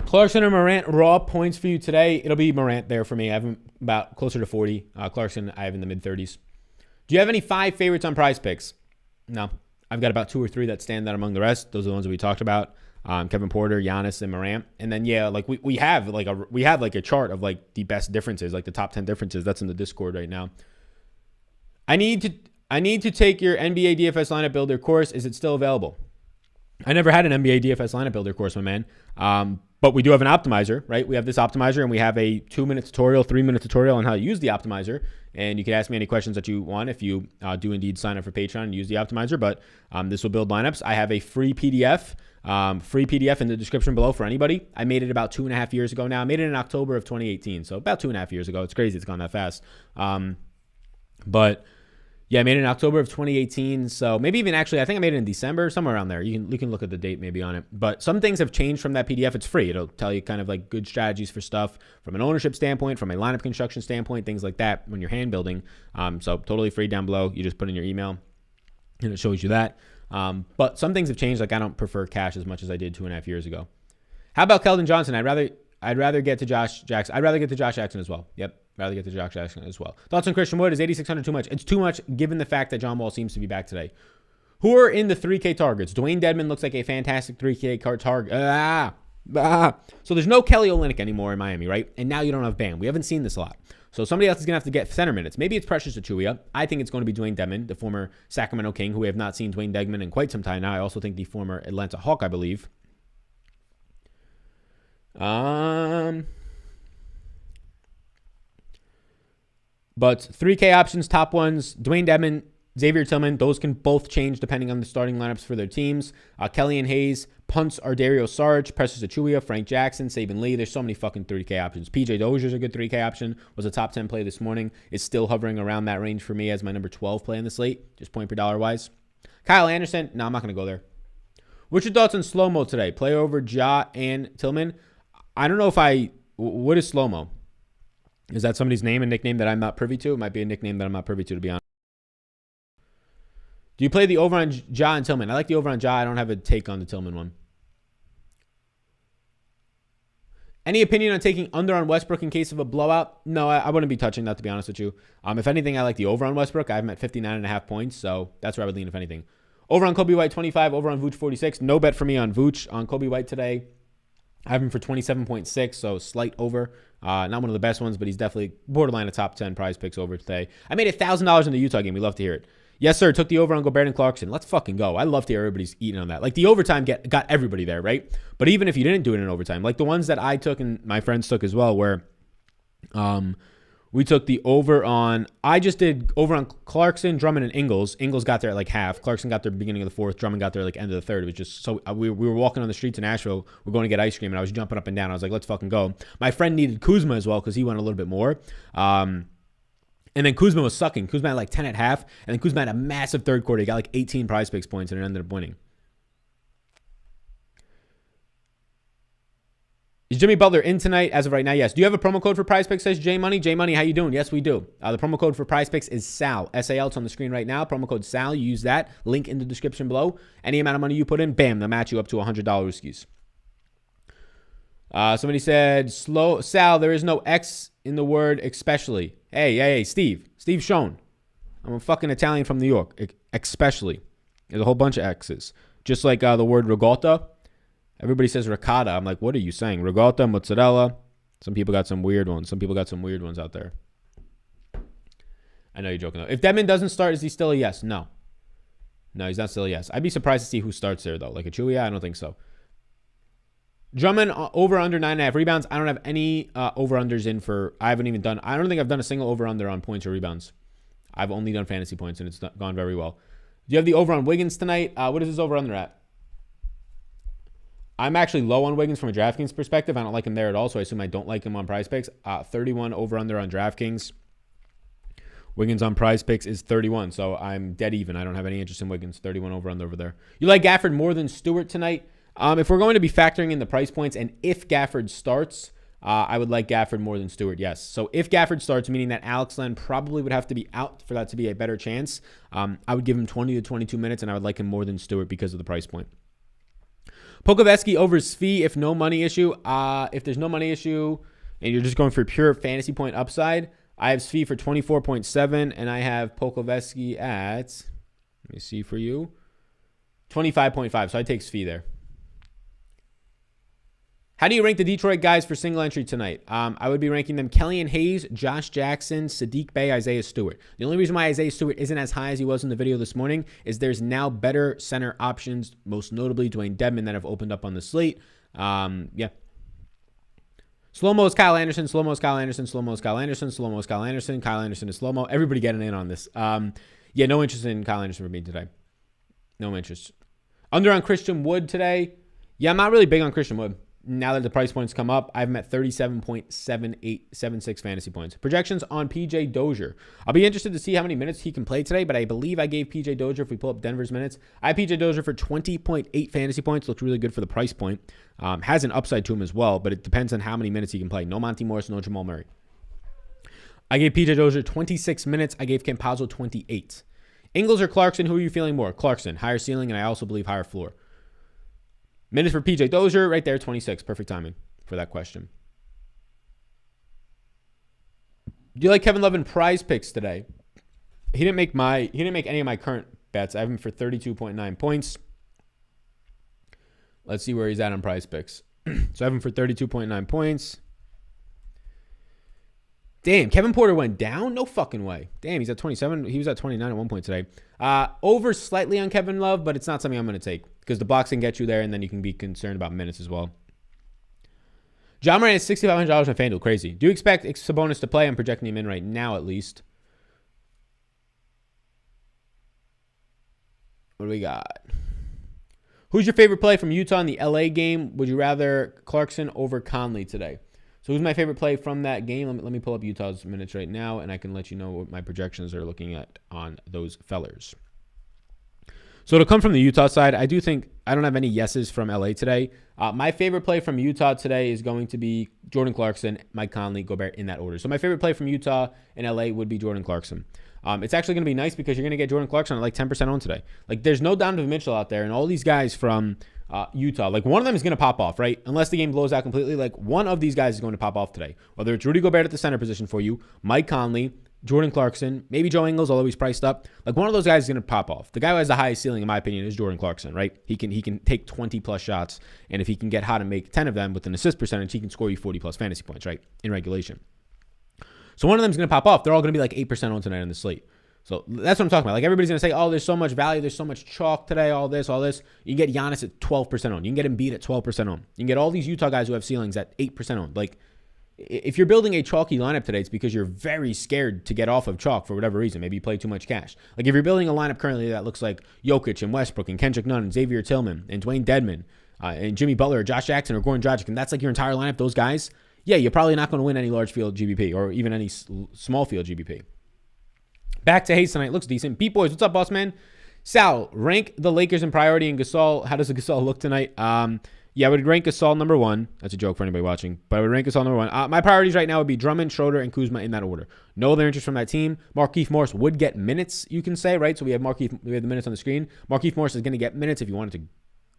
Clarkson or Morant, raw points for you today. It'll be Morant there for me. I have him about closer to 40. Clarkson, I have in the mid-30s. Do you have any 5 favorites on Prize Picks? No. I've got about 2 or 3 that stand out among the rest. Those are the ones that we talked about. Kevin Porter, Giannis, and Morant. And then, yeah, like we have like a chart of like the best differences, like the top 10 differences. That's in the Discord right now. I need to take your NBA DFS lineup builder course. Is it still available? I never had an NBA DFS lineup builder course, my man. But we do have an optimizer, right? We have this optimizer, and we have a 2-minute tutorial, 3-minute tutorial on how to use the optimizer. And you can ask me any questions that you want if you do indeed sign up for Patreon and use the optimizer. But this will build lineups. I have a free PDF in the description below for anybody. I made it about 2.5 years ago now. I made it in October of 2018, so about 2.5 years ago. It's crazy. It's gone that fast. But yeah, I made it in October of 2018. So maybe even actually, I think I made it in December, somewhere around there. You can look at the date maybe on it. But some things have changed from that PDF. It's free. It'll tell you kind of like good strategies for stuff from an ownership standpoint, from a lineup construction standpoint, things like that when you're hand building. So totally free down below. You just put in your email and it shows you that. But some things have changed. Like I don't prefer cash as much as I did 2.5 years ago. How about Keldon Johnson? I'd rather get to Josh Jackson. I'd rather get to Josh Jackson as well. Yep. Rather get to Josh Jackson as well. Thoughts on Christian Wood? Is 8,600 too much? It's too much given the fact that John Wall seems to be back today. Who are in the 3K targets? Dwayne Dedmon looks like a fantastic 3K card target. So there's no Kelly Olynyk anymore in Miami, right? And now you don't have Bam. We haven't seen this a lot. So somebody else is going to have to get center minutes. Maybe it's Precious Achiuwa. I think it's going to be Dwayne Dedmon, the former Sacramento King, who we have not seen Dwayne Dedmon in quite some time now. I also think the former Atlanta Hawk, I believe. But 3K options, top ones, Dwayne Dedmon, Xavier Tillman, those can both change depending on the starting lineups for their teams. Kelly and Hayes, punts are Dario Saric, Precious Achiuwa, Frank Jackson, Saban Lee. There's so many fucking 3K options. PJ Dozier's a good 3K option. Was a top 10 play this morning. Is still hovering around that range for me as my number 12 play in the slate, just point per dollar wise. Kyle Anderson, no, I'm not going to go there. What's your thoughts on slow-mo today? Play over Ja and Tillman? I don't know what is slow-mo? Is that somebody's name, a nickname that I'm not privy to? It might be a nickname that I'm not privy to be honest. Do you play the over on Ja and Tillman? I like the over on Ja. I don't have a take on the Tillman one. Any opinion on taking under on Westbrook in case of a blowout? No, I wouldn't be touching that, to be honest with you. If anything, I like the over on Westbrook. I have him at 59.5 points, so that's where I would lean, if anything. Over on Kobe White, 25. Over on Vooch, 46. No bet for me on Vooch. On Kobe White today, I have him for 27.6, so slight over. Not one of the best ones, but he's definitely borderline a top 10 prize picks over today. I made $1,000 in the Utah game. We love to hear it. Yes, sir. Took the over on Gobert and Clarkson. Let's fucking go. I love to hear everybody's eating on that. Like the overtime got everybody there, right? But even if you didn't do it in overtime, like the ones that I took and my friends took as well, where we took the over on, I just did over on Clarkson, Drummond, and Ingles. Ingles got there at like half. Clarkson got there beginning of the fourth. Drummond got there like end of the third. It was just so, we were walking on the streets in Asheville. We're going to get ice cream, and I was jumping up and down. I was like, let's fucking go. My friend needed Kuzma as well because he went a little bit more. And then Kuzma was sucking. Kuzma had like 10 at half. And then Kuzma had a massive third quarter. He got like 18 prize picks points and it ended up winning. Is Jimmy Butler in tonight? As of right now, yes. Do you have a promo code for prize picks, says J Money? J Money, how you doing? Yes, we do. The promo code for prize picks is SAL. SAL, it's on the screen right now. Promo code SAL. You use that. Link in the description below. Any amount of money you put in, bam, they'll match you up to $100 skis. Somebody said, slow Sal, there is no X in the word especially. Hey, Steve Schoen. I'm a fucking Italian from New York. Especially. There's a whole bunch of X's. Just like the word ricotta. Everybody says ricotta. I'm like, what are you saying? Ricotta, mozzarella. Some people got some weird ones. Out there. I know you're joking though. If Dedmon doesn't start, is he still a yes? No, he's not still a yes. I'd be surprised to see who starts there though. Like a Chewy? I don't think so. Drummond over under 9.5 rebounds. I don't have any over-unders in for, I don't think I've done a single over-under on points or rebounds. I've only done fantasy points and it's gone very well. Do you have the over on Wiggins tonight? What is his over-under at? I'm actually low on Wiggins from a DraftKings perspective. I don't like him there at all, so I assume I don't like him on prize picks. 31 over-under on DraftKings. Wiggins on prize picks is 31, so I'm dead even. I don't have any interest in Wiggins. 31 over-under over there. You like Gafford more than Stewart tonight? If we're going to be factoring in the price points and if Gafford starts, I would like Gafford more than Stewart, yes. So if Gafford starts, meaning that Alex Len probably would have to be out for that to be a better chance, I would give him 20 to 22 minutes, and I would like him more than Stewart because of the price point. Pokovetsky over Svi if no money issue. If there's no money issue and you're just going for pure fantasy point upside, I have Svi for 24.7, and I have Pokovetsky at, let me see for you, 25.5. So I take Svi there. How do you rank the Detroit guys for single entry tonight? I would be ranking them Kellyan Hayes, Josh Jackson, Sadiq Bey, Isaiah Stewart. The only reason why Isaiah Stewart isn't as high as he was in the video this morning is there's now better center options, most notably Dwayne Dedmon, that have opened up on the slate. Yeah. Slow-mo is Kyle Anderson, slow-mo is Kyle Anderson, slow-mo is Kyle Anderson, slow-mo is Kyle Anderson, Kyle Anderson is slow-mo. Everybody getting in on this. Yeah, no interest in Kyle Anderson for me today. No interest. Under on Christian Wood today. Yeah, I'm not really big on Christian Wood. Now that the price points come up, I've met 37.7876 fantasy points. Projections on PJ Dozier. I'll be interested to see how many minutes he can play today, but I believe I gave PJ Dozier, if we pull up Denver's minutes, I have PJ Dozier for 20.8 fantasy points. Looks really good for the price point. Has an upside to him as well, but it depends on how many minutes he can play. No Monty Morris, no Jamal Murray. I gave PJ Dozier 26 minutes. I gave Campazzo 28. Ingles or Clarkson, who are you feeling more? Clarkson, higher ceiling, and I also believe higher floor. Minutes for PJ Dozier, right there, 26. Perfect timing for that question. Do you like Kevin Love in prize picks today? He didn't make any of my current bets. I have him for 32.9 points. Let's see where he's at on prize picks. So I have him for 32.9 points. Damn, Kevin Porter went down? No fucking way. Damn, he's at 27. He was at 29 at one point today. Over slightly on Kevin Love, but it's not something I'm going to take because the box can get you there, and then you can be concerned about minutes as well. John Moran is $6,500 on FanDuel. Crazy. Do you expect Sabonis to play? I'm projecting him in right now at least. What do we got? Who's your favorite play from Utah in the LA game? Would you rather Clarkson over Conley today? So who's my favorite play from that game? Let me pull up Utah's minutes right now, and I can let you know what my projections are looking at on those fellers. So to come from the Utah side, I don't have any yeses from LA today. My favorite play from Utah today is going to be Jordan Clarkson, Mike Conley, Gobert in that order. So my favorite play from Utah and LA would be Jordan Clarkson. It's actually going to be nice because you're going to get Jordan Clarkson at like 10% owned today. Like there's no Donovan Mitchell out there, and all these guys from Utah, like one of them is going to pop off, right? Unless the game blows out completely, like one of these guys is going to pop off today. Whether it's Rudy Gobert at the center position for you, Mike Conley, Jordan Clarkson, maybe Joe Ingles, although he's priced up. Like one of those guys is going to pop off. The guy who has the highest ceiling, in my opinion, is Jordan Clarkson, right? He can take 20 plus shots, and if he can get hot and make 10 of them with an assist percentage, he can score you 40 plus fantasy points, right? In regulation. So one of them is going to pop off. They're all going to be like 8% on tonight on the slate. So that's what I'm talking about. Like everybody's going to say, oh, there's so much value. There's so much chalk today, all this. You can get Giannis at 12% on. You can get Embiid at 12% on. You can get all these Utah guys who have ceilings at 8% on. Like if you're building a chalky lineup today, it's because you're very scared to get off of chalk for whatever reason. Maybe you play too much cash. Like if you're building a lineup currently that looks like Jokic and Westbrook and Kendrick Nunn and Xavier Tillman and Dwayne Dedmon and Jimmy Butler or Josh Jackson or Goran Dragic, and that's like your entire lineup, those guys, yeah, you're probably not going to win any large field GBP or even any small field GBP. Back to Hayes tonight. Looks decent. Beat Boys, what's up, boss man? Sal, rank the Lakers in priority and Gasol. How does the Gasol look tonight? Yeah, I would rank Gasol number one. That's a joke for anybody watching. But I would rank Gasol number one. My priorities right now would be Drummond, Schroeder, and Kuzma in that order. No other interest from that team. Markieff Morris would get minutes, you can say, right? So we have the minutes on the screen. Markieff Morris is going to get minutes if you wanted to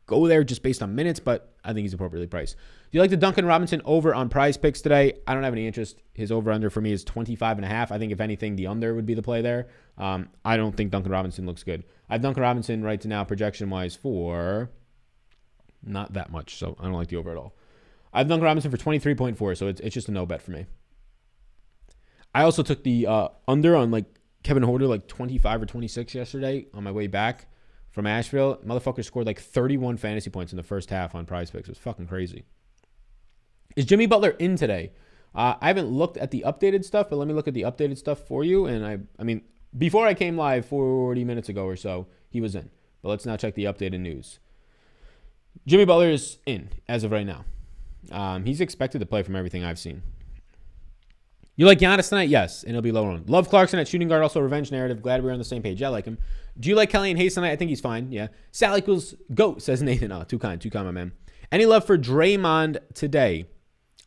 go there just based on minutes, but I think he's appropriately priced. Do you like the Duncan Robinson over on Prize Picks today? I don't have any interest. His over-under for me is 25.5. I think if anything, the under would be the play there. I don't think Duncan Robinson looks good. I have Duncan Robinson right to now projection-wise for not that much, so I don't like the over at all. I have Duncan Robinson for 23.4, so it's just a no bet for me. I also took the under on like Kevin Huerter like 25 or 26 yesterday on my way back from Asheville. Motherfucker scored like 31 fantasy points in the first half on Prize Picks. It was fucking crazy. Is Jimmy Butler in today? I haven't looked at the updated stuff, but let me look at the updated stuff for you. And I mean, before I came live 40 minutes ago or so, he was in. But let's now check the updated news. Jimmy Butler is in as of right now. He's expected to play from everything I've seen. You like Giannis tonight? Yes, and he'll be lower on. Love Clarkson at shooting guard, also revenge narrative. Glad we're on the same page. Yeah, I like him. Do you like Kelly and Hayes tonight? I think he's fine. Yeah. Sal equals GOAT, says Nathan. Oh, too kind, my man. Any love for Draymond today?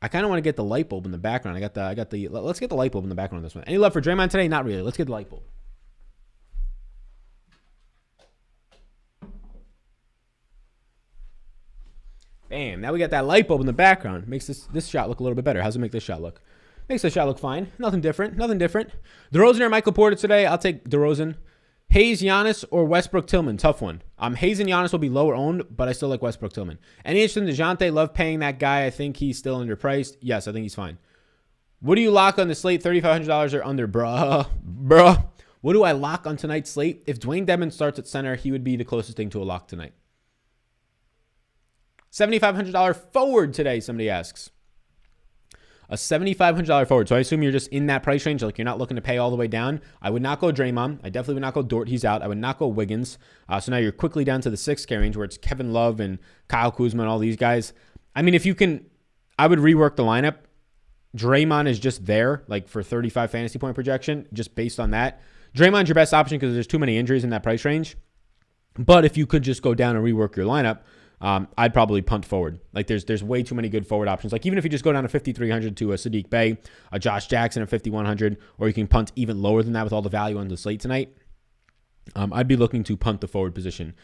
I kind of want to get the light bulb in the background. Let's get the light bulb in the background on this one. Any love for Draymond today? Not really. Let's get the light bulb. Bam. Now we got that light bulb in the background. Makes this shot look a little bit better. How's it make this shot look? Makes the shot look fine. Nothing different. DeRozan or Michael Porter today? I'll take DeRozan. Hayes, Giannis, or Westbrook Tillman? Tough one. Hayes and Giannis will be lower owned, but I still like Westbrook Tillman. Any interest in DeJounte? Love paying that guy. I think he's still underpriced. Yes, I think he's fine. What do you lock on the slate? $3,500 or under? Bruh. What do I lock on tonight's slate? If Dwayne Dedmon starts at center, he would be the closest thing to a lock tonight. $7,500 forward today, somebody asks. A $7,500 forward. So I assume you're just in that price range. Like you're not looking to pay all the way down. I would not go Draymond. I definitely would not go Dort. He's out. I would not go Wiggins. So now you're quickly down to the 6K range where it's Kevin Love and Kyle Kuzma and all these guys. I mean, if you can, I would rework the lineup. Draymond is just there, like for 35 fantasy point projection, just based on that. Draymond's your best option because there's too many injuries in that price range. But if you could just go down and rework your lineup, I'd probably punt forward. Like there's way too many good forward options. Like even if you just go down to 5,300 to a Sadiq Bey, a Josh Jackson at 5,100, or you can punt even lower than that with all the value on the slate tonight. I'd be looking to punt the forward position,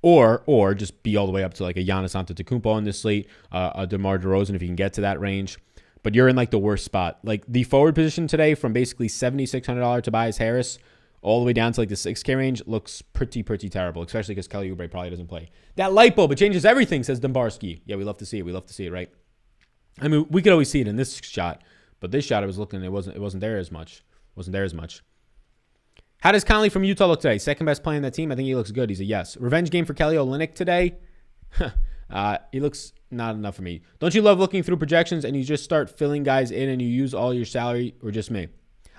or just be all the way up to like a Giannis Antetokounmpo on this slate, a DeMar DeRozan if you can get to that range. But you're in like the worst spot. Like the forward position today from basically $7,600 Tobias Harris all the way down to like the 6K range looks pretty terrible, especially because Kelly Oubre probably doesn't play. That light bulb, it changes everything, says Dombarski. Yeah, we love to see it, right? I mean, we could always see it in this shot, but this shot I was looking, it wasn't there as much. How does Conley from Utah look today? Second best player in that team. I think he looks good. He's a yes. Revenge game for Kelly Olynyk today. He looks not enough for me. Don't you love looking through projections and you just start filling guys in and you use all your salary, or just me?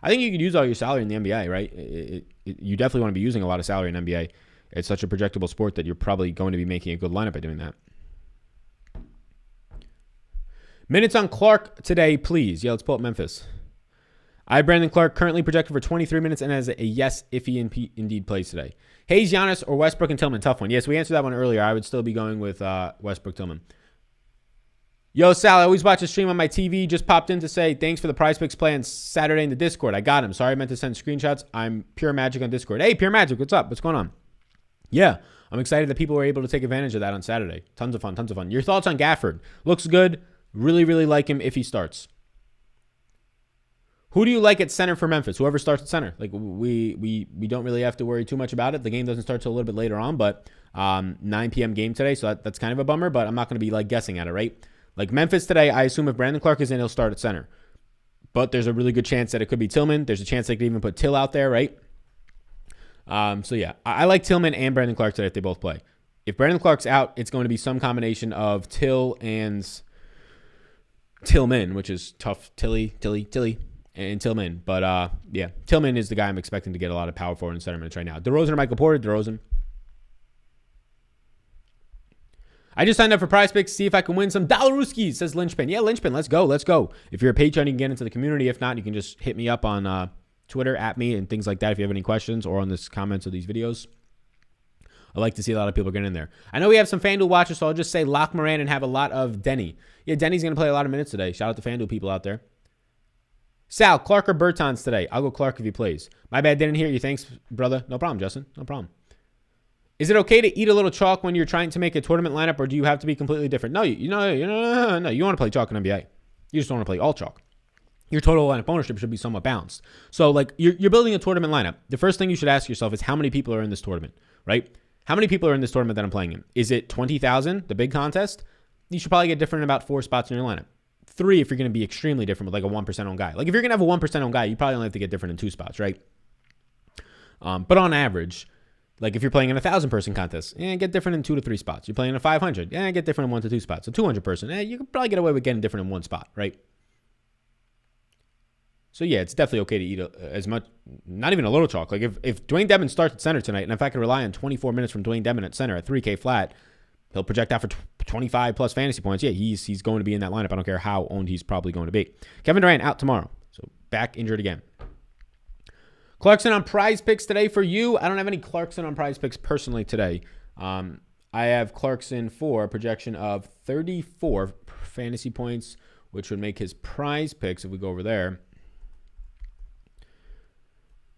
I think you could use all your salary in the NBA, right? You definitely want to be using a lot of salary in NBA. It's such a projectable sport that you're probably going to be making a good lineup by doing that. Minutes on Clark today, please. Yeah, let's pull up Memphis. I have Brandon Clark currently projected for 23 minutes and as a yes if he indeed plays today. Hayes, Giannis, or Westbrook and Tillman? Tough one. Yes, we answered that one earlier. I would still be going with Westbrook Tillman. Yo, Sal, I always watch the stream on my TV. Just popped in to say thanks for the Prize Picks play on Saturday in the Discord. I got him. Sorry, I meant to send screenshots. I'm Pure Magic on Discord. Hey, Pure Magic, what's up? What's going on? Yeah, I'm excited that people were able to take advantage of that on Saturday. Tons of fun. Your thoughts on Gafford? Looks good. Really like him if he starts. Who do you like at center for Memphis? Whoever starts at center. Like we don't really have to worry too much about it. The game doesn't start till a little bit later on, but 9 p.m. game today, so that's kind of a bummer, but I'm not going to be like guessing at it, right? Like Memphis today, I assume if Brandon Clark is in, he'll start at center. But there's a really good chance that it could be Tillman. There's a chance they could even put Till out there, right? So yeah, I like Tillman and Brandon Clark today if they both play. If Brandon Clark's out, it's going to be some combination of Till and Tillman, which is tough. Tilly, and Tillman. But yeah, Tillman is the guy I'm expecting to get a lot of power forward in center minutes right now. DeRozan or Michael Porter? DeRozan. I just signed up for Prize Picks, see if I can win some Dollaruskis, says Lynchpin. Yeah, Lynchpin, let's go. If you're a Patreon, you can get into the community. If not, you can just hit me up on Twitter, at me, and things like that if you have any questions, or on the comments of these videos. I like to see a lot of people get in there. I know we have some FanDuel watchers, so I'll just say Lock Moran and have a lot of Denny. Yeah, Denny's going to play a lot of minutes today. Shout out to FanDuel people out there. Sal, Clark or Bertans today? I'll go Clark if he plays. My bad, didn't hear you. Thanks, brother. No problem, Justin. No problem. Is it okay to eat a little chalk when you're trying to make a tournament lineup, or do you have to be completely different? No, you want to play chalk in NBA. You just don't want to play all chalk. Your total lineup ownership should be somewhat balanced. So, like, you're building a tournament lineup. The first thing you should ask yourself is how many people are in this tournament, right? How many people are in this tournament that I'm playing in? Is it 20,000, the big contest? You should probably get different in about 4 spots in your lineup. 3 if you're going to be extremely different with like a 1% owned guy. Like if you're going to have a 1% owned guy, you probably only have to get different in 2 spots, right? But on average, like if you're playing in a 1,000-person contest, get different in 2 to 3 spots. You're playing in a 500, get different in 1 to 2 spots. A 200-person, you can probably get away with getting different in 1 spot, right? So yeah, it's definitely okay to eat as much, not even a little chalk. Like if Dwayne Dedmon starts at center tonight, and if I can rely on 24 minutes from Dwayne Dedmon at center at 3K flat, he'll project out for 25 plus fantasy points. Yeah, he's going to be in that lineup. I don't care how owned he's probably going to be. Kevin Durant out tomorrow, so back injured again. Clarkson on Prize Picks today for you. I don't have any Clarkson on Prize Picks personally today. I have Clarkson for a projection of 34 fantasy points, which would make his Prize Picks, if we go over there.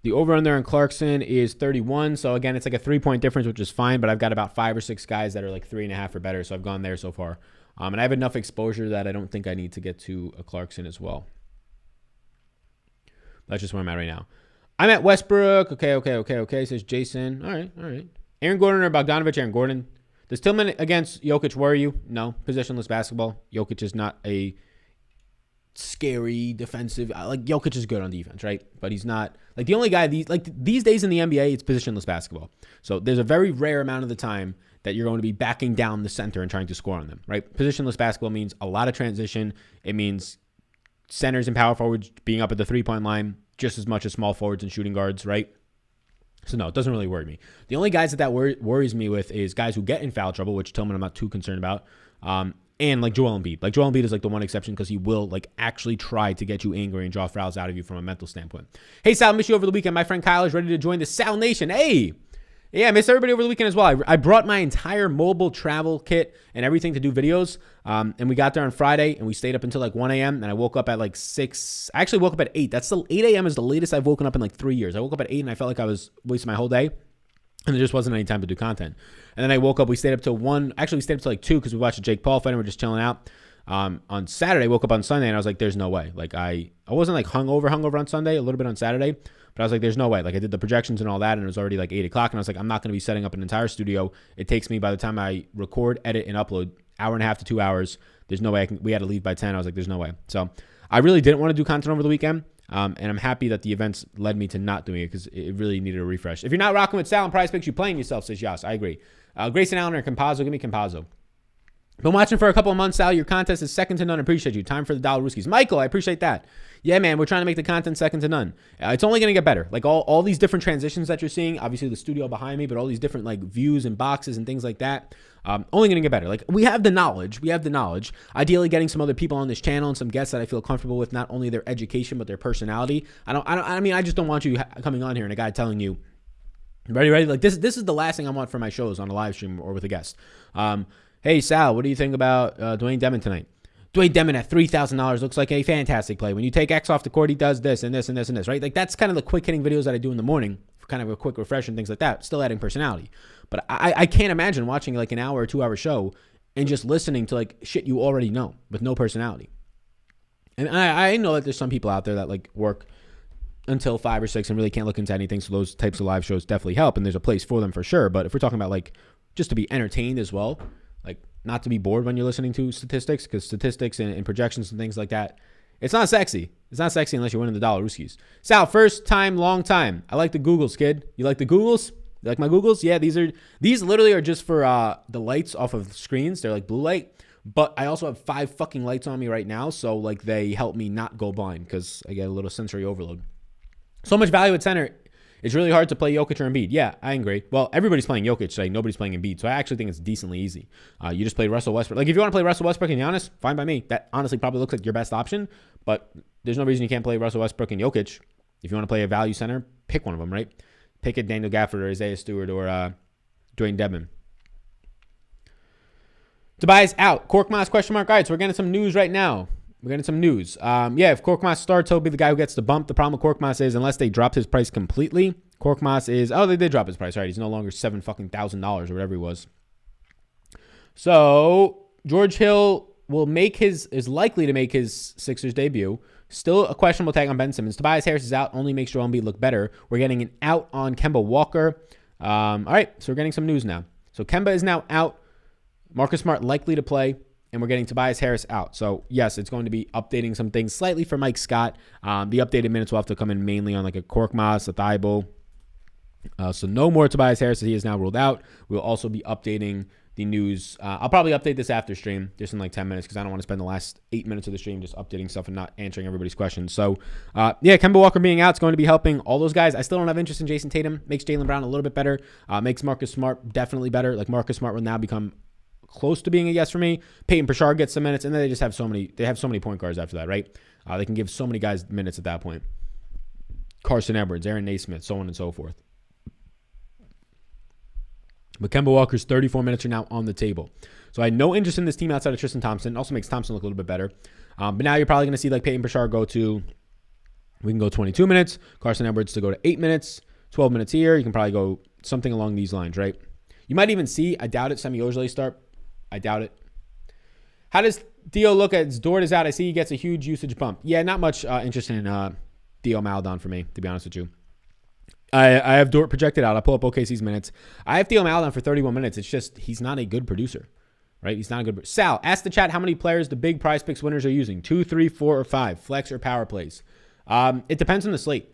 The over-under on Clarkson is 31. So, again, it's like a 3-point difference, which is fine. But I've got about 5 or 6 guys that are like 3.5 or better. So, I've gone there so far. And I have enough exposure that I don't think I need to get to a Clarkson as well. That's just where I'm at right now. I'm at Westbrook. Okay, says Jason. All right. Aaron Gordon or Bogdanovich? Aaron Gordon. Does Tillman against Jokic worry you? No. Positionless basketball. Jokic is not a scary defensive. Like Jokic is good on defense, right? But he's not like the only guy these days in the NBA. It's positionless basketball. So there's a very rare amount of the time that you're going to be backing down the center and trying to score on them, right? Positionless basketball means a lot of transition. It means centers and power forwards being up at the 3-point line just as much as small forwards and shooting guards, right? So no, it doesn't really worry me. The only guys that worries me with is guys who get in foul trouble, which Tillman I'm not too concerned about. And like Joel Embiid. Like Joel Embiid is like the one exception because he will like actually try to get you angry and draw fouls out of you from a mental standpoint. Hey, Sal, miss you over the weekend. My friend Kyle is ready to join the Sal Nation. Hey! Yeah, I miss everybody over the weekend as well. I brought my entire mobile travel kit and everything to do videos. And we got there on Friday and we stayed up until like 1 a.m. And I woke up at like 6. I actually woke up at 8. 8 a.m. is the latest I've woken up in like 3 years. I woke up at 8 and I felt like I was wasting my whole day. And there just wasn't any time to do content. And then I woke up, we stayed up till 1. Actually, we stayed up till like 2 because we watched the Jake Paul fight and we're just chilling out. On Saturday, I woke up on Sunday and I was like, there's no way. Like I wasn't like hungover on Sunday, a little bit on Saturday. But I was like, there's no way. Like I did the projections and all that and it was already like 8 o'clock. And I was like, I'm not going to be setting up an entire studio. It takes me by the time I record, edit, and upload, 1.5 to 2 hours. There's no way we had to leave by 10. I was like, there's no way. So I really didn't want to do content over the weekend. And I'm happy that the events led me to not doing it because it really needed a refresh. If you're not rocking with Sal and Prize Picks, you're playing yourself, says Yas. I agree. Grayson Allen or Campazzo? Give me Campazzo. Been watching for a couple of months, Sal. Your contest is second to none. Appreciate you. Time for the Dollaruskis. Michael, I appreciate that. Yeah, man, we're trying to make the content second to none. It's only going to get better. Like all these different transitions that you're seeing, obviously the studio behind me, but all these different like views and boxes and things like that, only going to get better. Like we have the knowledge. Ideally getting some other people on this channel and some guests that I feel comfortable with, not only their education, but their personality. I just don't want you coming on here and a guy telling you, ready? Like this is the last thing I want for my shows on a live stream or with a guest. Hey, Sal, what do you think about Dwayne Dedmon tonight? Dwayne Dedmon at $3,000 looks like a fantastic play. When you take X off the court, he does this and this and this and this, right? Like that's kind of the quick hitting videos that I do in the morning for kind of a quick refresh and things like that. Still adding personality. But I can't imagine watching like an hour or 2 hour show and just listening to like shit you already know with no personality. And I know that there's some people out there that like work until 5 or 6 and really can't look into anything. So those types of live shows definitely help, and there's a place for them for sure. But if we're talking about like just to be entertained as well, like not to be bored when you're listening to statistics, because statistics and projections and things like that, it's not sexy. It's not sexy unless you're winning the dollar Ruskies. Sal, first time, long time. I like the Googles, kid. You like the Googles? You like my Googles? Yeah, these literally are just for the lights off of the screens. They're like blue light. But I also have 5 fucking lights on me right now, so like they help me not go blind because I get a little sensory overload. So much value at center. It's really hard to play Jokic or Embiid. Yeah, I agree. Well, everybody's playing Jokic today. Nobody's playing Embiid. So I actually think it's decently easy. You just play Russell Westbrook. Like if you want to play Russell Westbrook and Giannis, fine by me. That honestly probably looks like your best option. But there's no reason you can't play Russell Westbrook and Jokic. If you want to play a value center, pick one of them, right? Pick it Daniel Gafford or Isaiah Stewart or Dwayne Dedmon. Tobias out. Korkmaz question mark. All right, so we're getting some news right now. We're getting some news. If Korkmaz starts, he'll be the guy who gets the bump. The problem with Korkmaz is unless they dropped his price completely, Korkmaz is, they did drop his price. Right, he's no longer $7,000 or whatever he was. So George Hill is likely to make his Sixers debut. Still a questionable tag on Ben Simmons. Tobias Harris is out. Only makes Joel Embiid look better. We're getting an out on Kemba Walker. All right, so we're getting some news now. So Kemba is now out. Marcus Smart likely to play, and we're getting Tobias Harris out. So, yes, it's going to be updating some things slightly for Mike Scott. The updated minutes will have to come in mainly on like a Korkmaz, a Thibault. So no more Tobias Harris. He is now ruled out. We'll also be updating the news. I'll probably update this after stream, just in like 10 minutes, because I don't want to spend the last 8 minutes of the stream just updating stuff and not answering everybody's questions. So, Kemba Walker being out is going to be helping all those guys. I still don't have interest in Jason Tatum. Makes Jaylen Brown a little bit better. Makes Marcus Smart definitely better. Like Marcus Smart will now become close to being a yes for me. Peyton Pritchard gets some minutes, and then they just have so many point guards after that, right? They can give so many guys minutes at that point. Carson Edwards, Aaron Naismith, so on and so forth. But Kemba Walker's 34 minutes are now on the table. So I had no interest in this team outside of Tristan Thompson. Also makes Thompson look a little bit better. But now you're probably going to see like Peyton Pritchard we can go 22 minutes. Carson Edwards to go to 8 minutes, 12 minutes here. You can probably go something along these lines, right? You might even see, I doubt it, Semi Ojeleye start. I doubt it. How does Theo look at Dort is out? I see he gets a huge usage bump. Yeah, not much interest in Theo Maledon for me, to be honest with you. I have Dort projected out. I'll pull up OKC's minutes. I have Theo Maledon for 31 minutes. It's just he's not a good producer, right? He's not a good. Sal, ask the chat how many players the big prize picks winners are using. 2, 3, 4, or 5. Flex or power plays. It depends on the slate.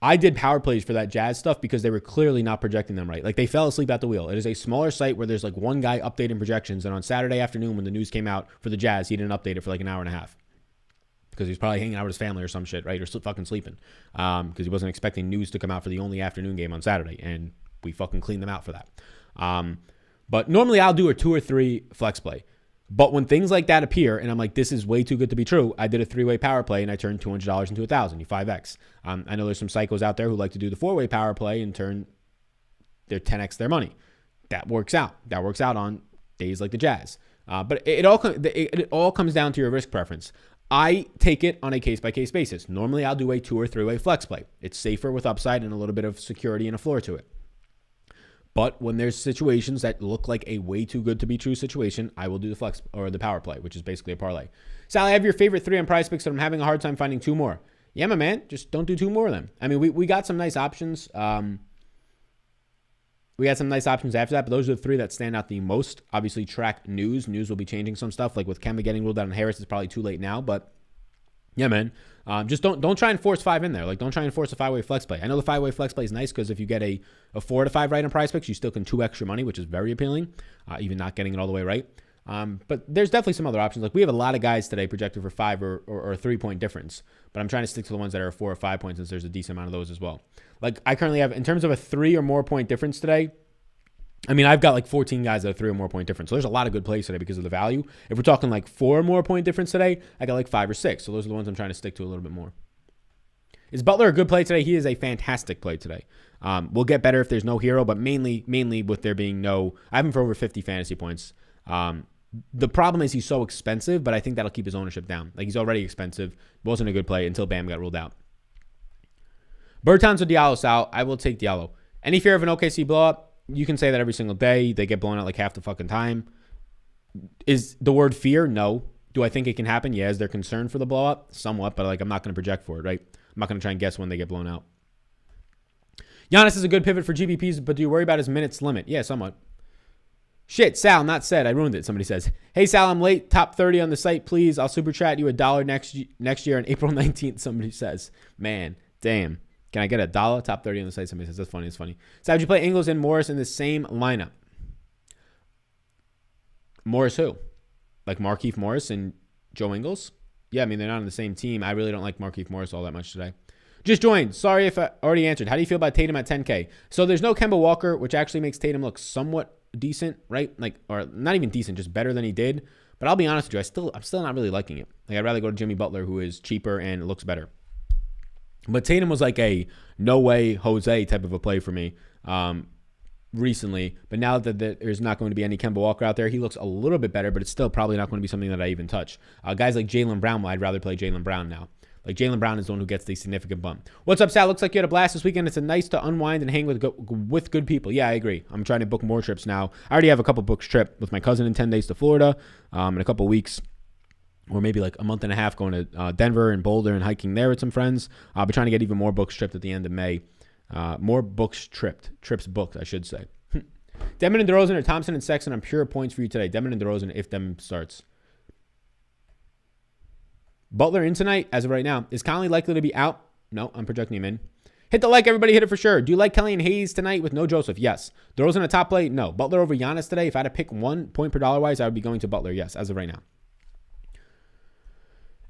I did power plays for that Jazz stuff because they were clearly not projecting them right. Like they fell asleep at the wheel. It is a smaller site where there's like one guy updating projections. And on Saturday afternoon when the news came out for the Jazz, he didn't update it for like an hour and a half because he was probably hanging out with his family or some shit, right? Or fucking sleeping because he wasn't expecting news to come out for the only afternoon game on Saturday. And we fucking cleaned them out for that. But normally I'll do a 2 or 3 flex play. But when things like that appear, and I'm like, this is way too good to be true, I did a 3-way power play, and I turned $200 into $1,000. You 5X. I know there's some psychos out there who like to do the 4-way power play and turn their 10X their money. That works out. That works out on days like the Jazz. But it all comes down to your risk preference. I take it on a case-by-case basis. Normally, I'll do a 2 or 3-way flex play. It's safer with upside and a little bit of security and a floor to it. But when there's situations that look like a way too good to be true situation, I will do the flex or the power play, which is basically a parlay. Sally, I have your favorite 3 on Prize Picks, but I'm having a hard time finding 2 more. Yeah, my man, just don't do 2 more of them. I mean, we got some nice options. We got some nice options after that, but those are the 3 that stand out the most. Obviously, track news. News will be changing some stuff. Like with Kemba getting ruled out on Harris, it's probably too late now, but yeah, man. Just don't try and force 5 in there. Like, don't try and force a 5-way flex play. I know the 5-way flex play is nice because if you get a 4 to 5 right on Prize Picks, you still can 2 extra money, which is very appealing, even not getting it all the way right. But there's definitely some other options. Like, we have a lot of guys today projected for 5 or a 3-point difference, but I'm trying to stick to the ones that are 4 or 5 points since there's a decent amount of those as well. Like, I currently have, in terms of a 3 or more point difference today, I mean, I've got like 14 guys that are 3 or more point difference. So there's a lot of good plays today because of the value. If we're talking like 4 or more point difference today, I got like 5 or 6. So those are the ones I'm trying to stick to a little bit more. Is Butler a good play today? He is a fantastic play today. We'll get better if there's no hero, but mainly with there being no, I have him for over 50 fantasy points. The problem is he's so expensive, but I think that'll keep his ownership down. Like, he's already expensive. Wasn't a good play until Bam got ruled out. Bertans or Diallo, Sal? I will take Diallo. Any fear of an OKC blow-up? You can say that every single day. They get blown out like half the fucking time. Is the word fear? No. Do I think it can happen? Yeah. Is there concern for the blow up? Somewhat, but like I'm not going to project for it, right? I'm not going to try and guess when they get blown out. Giannis is a good pivot for GPPs, but do you worry about his minutes limit? Yeah, somewhat. Shit, Sal, not said. I ruined it, somebody says. Hey, Sal, I'm late. Top 30 on the site, please. I'll super chat you $1 next year on April 19th, somebody says. Man, damn. Can I get $1? Top 30 on the site, somebody says. That's funny. It's funny. So would you play Ingles and Morris in the same lineup? Morris who? Like Markieff Morris and Joe Ingles? Yeah, I mean, they're not on the same team. I really don't like Markieff Morris all that much today. Just joined. Sorry if I already answered. How do you feel about Tatum at 10K? So there's no Kemba Walker, which actually makes Tatum look somewhat decent, right? Like, or not even decent, just better than he did. But I'll be honest with you, I'm still not really liking it. Like, I'd rather go to Jimmy Butler, who is cheaper and looks better. But Tatum was like a no way Jose type of a play for me recently. But now that there's not going to be any Kemba Walker out there, he looks a little bit better, but it's still probably not going to be something that I even touch. Guys like Jaylen Brown, well, I'd rather play Jaylen Brown now. Like, Jaylen Brown is the one who gets the significant bump. What's up, Sal? Looks like you had a blast this weekend. It's nice to unwind and hang with good people. Yeah, I agree. I'm trying to book more trips now. I already have a couple books trip with my cousin in 10 days to Florida, in a couple weeks, or maybe like a month and a half going to Denver and Boulder and hiking there with some friends. I'll be trying to get even more books tripped at the end of May. More books trips booked, I should say. Demon and DeRozan or Thompson and Sexton on pure points for you today. Demon and DeRozan if them starts. Butler in tonight, as of right now. Is Conley likely to be out? No, I'm projecting him in. Hit the like, everybody. Hit it for sure. Do you like Kelly and Hayes tonight with no Joseph? Yes. DeRozan a top play? No. Butler over Giannis today? If I had to pick 1 point per dollar wise, I would be going to Butler. Yes, as of right now.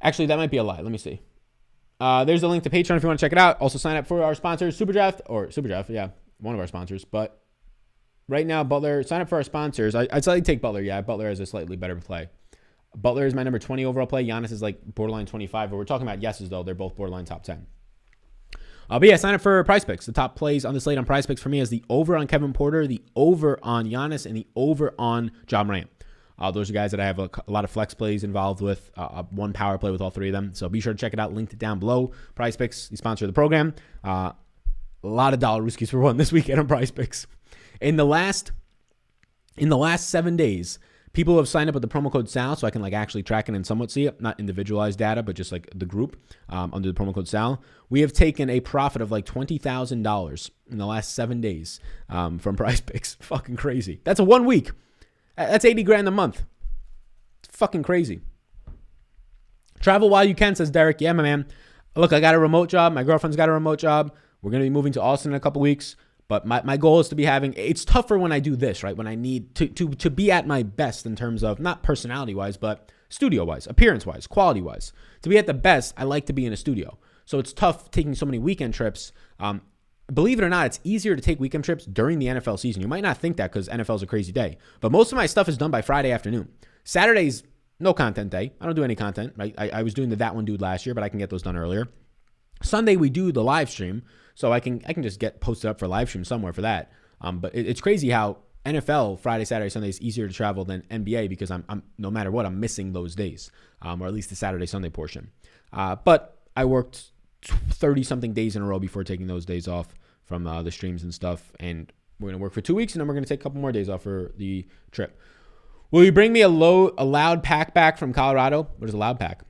Actually, that might be a lie. Let me see. There's a link to Patreon if you want to check it out. Also, sign up for our sponsors, SuperDraft, yeah, one of our sponsors. But right now, Butler, sign up for our sponsors. I'd slightly take Butler. Yeah, Butler has a slightly better play. Butler is my number 20 overall play. Giannis is like borderline 25. But we're talking about yeses, though. They're both borderline top 10. But yeah, sign up for Prize Picks. The top plays on the slate on Prize Picks for me is the over on Kevin Porter, the over on Giannis, and the over on Ja Morant. Those are guys that I have a lot of flex plays involved with, one power play with all three of them. So be sure to check it out. Linked it down below. Prize Picks, the sponsor of the program. A lot of dollar rooskies for one this weekend on Prize Picks. In the last 7 days, people have signed up with the promo code SAL, so I can like actually track it and somewhat see it. Not individualized data, but just like the group under the promo code SAL. We have taken a profit of like $20,000 in the last 7 days from Prize Picks. Fucking crazy. That's a 1 week. That's 80 grand a month. It's fucking crazy. Travel while you can, says Derek. Yeah, my man. Look, I got a remote job. My girlfriend's got a remote job. We're going to be moving to Austin in a couple weeks. But my goal is to be it's tougher when I do this, right? When I need to be at my best in terms of not personality-wise, but studio-wise, appearance-wise, quality-wise. To be at the best, I like to be in a studio. So it's tough taking so many weekend trips. Believe it or not, it's easier to take weekend trips during the NFL season. You might not think that because NFL is a crazy day. But most of my stuff is done by Friday afternoon. Saturday's no content day. I don't do any content, right? I was doing the That One Dude last year, but I can get those done earlier. Sunday, we do the live stream. So I can just get posted up for live stream somewhere for that. But it's crazy how NFL, Friday, Saturday, Sunday is easier to travel than NBA because I'm no matter what, I'm missing those days, or at least the Saturday, Sunday portion. But I worked 30-something days in a row before taking those days off from the streams and stuff. And we're going to work for 2 weeks, and then we're going to take a couple more days off for the trip. Will you bring me a loud pack back from Colorado? What is a loud pack?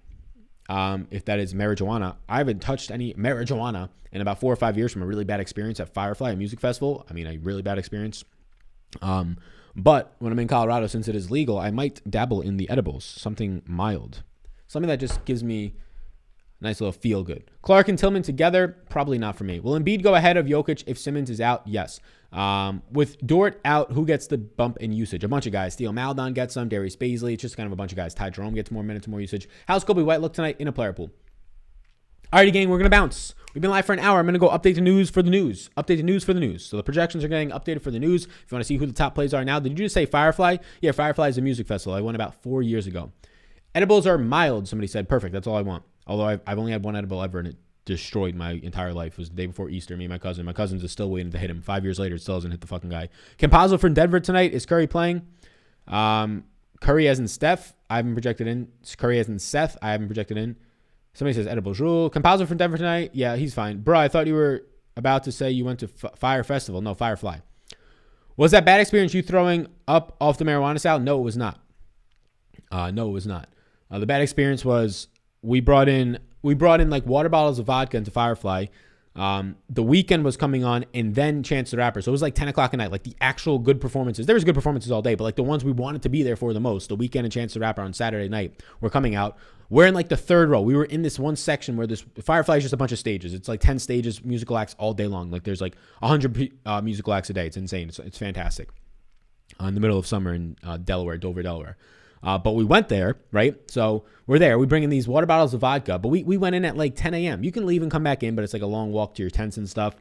If that is marijuana. I haven't touched any marijuana in about 4 or 5 years from a really bad experience at Firefly, a music festival. I mean, a really bad experience. But when I'm in Colorado, since it is legal, I might dabble in the edibles, something mild, something that just gives me a nice little feel good. Clark and Tillman together, probably not for me. Will Embiid go ahead of Jokic if Simmons is out? Yes. With Dort out, who gets the bump in usage? A bunch of guys. Theo Maledon gets some. Darius Baisley. It's just kind of a bunch of guys. Ty Jerome gets more minutes, more usage. How's Kobe White look tonight in a player pool? Alrighty, gang, we're going to bounce. We've been live for an hour. I'm going to go update the news for the news. Update the news for the news. So the projections are getting updated for the news. If you want to see who the top plays are now. Did you just say Firefly? Yeah, Firefly is a music festival. I went about 4 years ago. Edibles are mild, somebody said. Perfect. That's all I want. Although I've only had one edible ever, and it destroyed my entire life. It was the day before Easter, me and my cousin. My cousin's is still waiting to hit him. 5 years later, it still hasn't hit the fucking guy. Campazzo for Denver tonight. Is Curry playing? Curry as in Steph. I haven't projected in. Curry as in Seth. I haven't projected in. Somebody says edibles rule. Campazzo for Denver tonight. Yeah, he's fine. Bro, I thought you were about to say you went to Fire Festival. No, Firefly. Was that bad experience you throwing up off the marijuana style? No, it was not. No, it was not. The bad experience was we brought in like water bottles of vodka into Firefly. The weekend was coming on, and then Chance the Rapper. So it was like 10 o'clock at night, like the actual good performances. There was good performances all day, but like the ones we wanted to be there for the most, the weekend and Chance the Rapper on Saturday night were coming out. We're in like the third row. We were in this one section where this Firefly is just a bunch of stages. It's like 10 stages, musical acts all day long. Like there's like 100 musical acts a day. It's insane. It's fantastic. In the middle of summer in Delaware, Dover, Delaware. But we went there, right? So we're there. We bring in these water bottles of vodka, but we went in at like 10 a.m. You can leave and come back in, but it's like a long walk to your tents and stuff.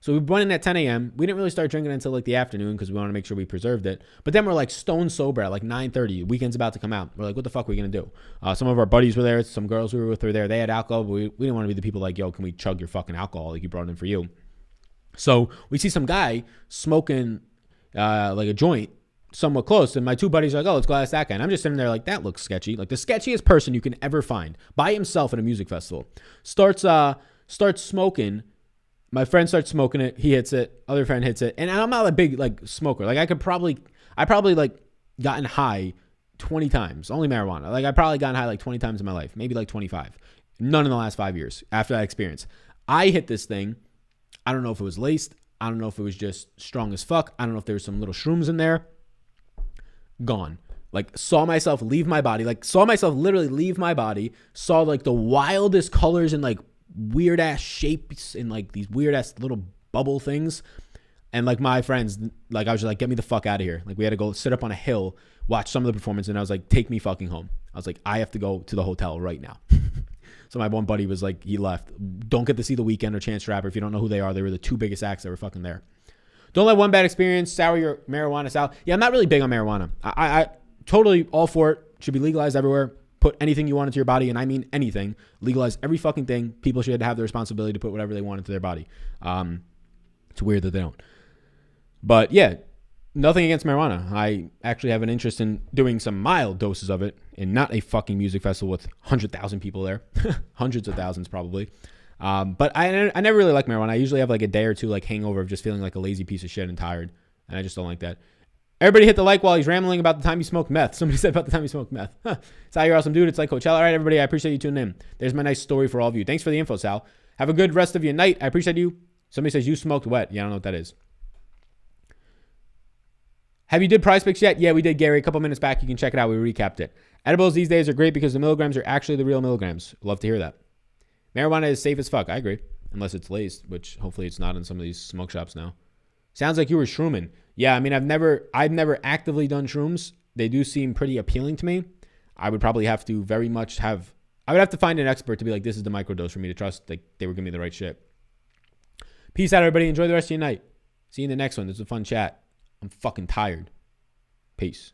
So we went in at 10 a.m. We didn't really start drinking until like the afternoon because we wanted to make sure we preserved it. But then we're like stone sober at like 9:30. Weekend's about to come out. We're like, what the fuck are we going to do? Some of our buddies were there. Some girls we were with were there. They had alcohol, but we didn't want to be the people like, yo, can we chug your fucking alcohol like you brought it in for you? So we see some guy smoking like a joint somewhat close, and my two buddies are like, oh, let's go ask that guy. And I'm just sitting there like, that looks sketchy. Like the sketchiest person you can ever find by himself at a music festival. Starts smoking. My friend starts smoking it. He hits it. Other friend hits it. And I'm not a big like smoker. Like I probably like gotten high 20 times. Only marijuana. Like I probably gotten high like 20 times in my life. Maybe like 25. None in the last 5 years after that experience. I hit this thing. I don't know if it was laced. I don't know if it was just strong as fuck. I don't know if there was some little shrooms in there. Gone. Like saw myself leave my body. Like saw myself literally leave my body. Saw like the wildest colors and like weird ass shapes in like these weird ass little bubble things. And like my friends, like I was just like, get me the fuck out of here. Like we had to go sit up on a hill, watch some of the performance. And I was like, take me fucking home. I was like, I have to go to the hotel right now. So my one buddy was like, he left. Don't get to see The Weeknd or Chance the Rapper. If you don't know who they are, they were the two biggest acts that were fucking there. Don't let one bad experience sour your marijuana south. Yeah, I'm not really big on marijuana. I totally all for it. Should be legalized everywhere. Put anything you want into your body, and I mean anything. Legalize every fucking thing. People should have the responsibility to put whatever they want into their body. It's weird that they don't. But yeah, nothing against marijuana. I actually have an interest in doing some mild doses of it and not a fucking music festival with 100,000 people there. Hundreds of thousands probably. But I never really like marijuana. I usually have like a day or two like hangover of just feeling like a lazy piece of shit and tired. And I just don't like that. Everybody hit the like while he's rambling about the time he smoked meth. Somebody said about the time he smoked meth. Sal, you're awesome, dude. It's like Coachella. All right, everybody. I appreciate you tuning in. There's my nice story for all of you. Thanks for the info, Sal. Have a good rest of your night. I appreciate you. Somebody says you smoked wet. Yeah, I don't know what that is. Have you did Prize Picks yet? Yeah, we did, Gary. A couple minutes back. You can check it out. We recapped it. Edibles these days are great because the milligrams are actually the real milligrams. Love to hear that. Marijuana is safe as fuck. I agree. Unless it's laced, which hopefully it's not in some of these smoke shops now. Sounds like you were shrooming. Yeah, I mean, I've never actively done shrooms. They do seem pretty appealing to me. I would probably have to I would have to find an expert to be like, this is the microdose for me to trust like they were giving me the right shit. Peace out, everybody. Enjoy the rest of your night. See you in the next one. This was a fun chat. I'm fucking tired. Peace.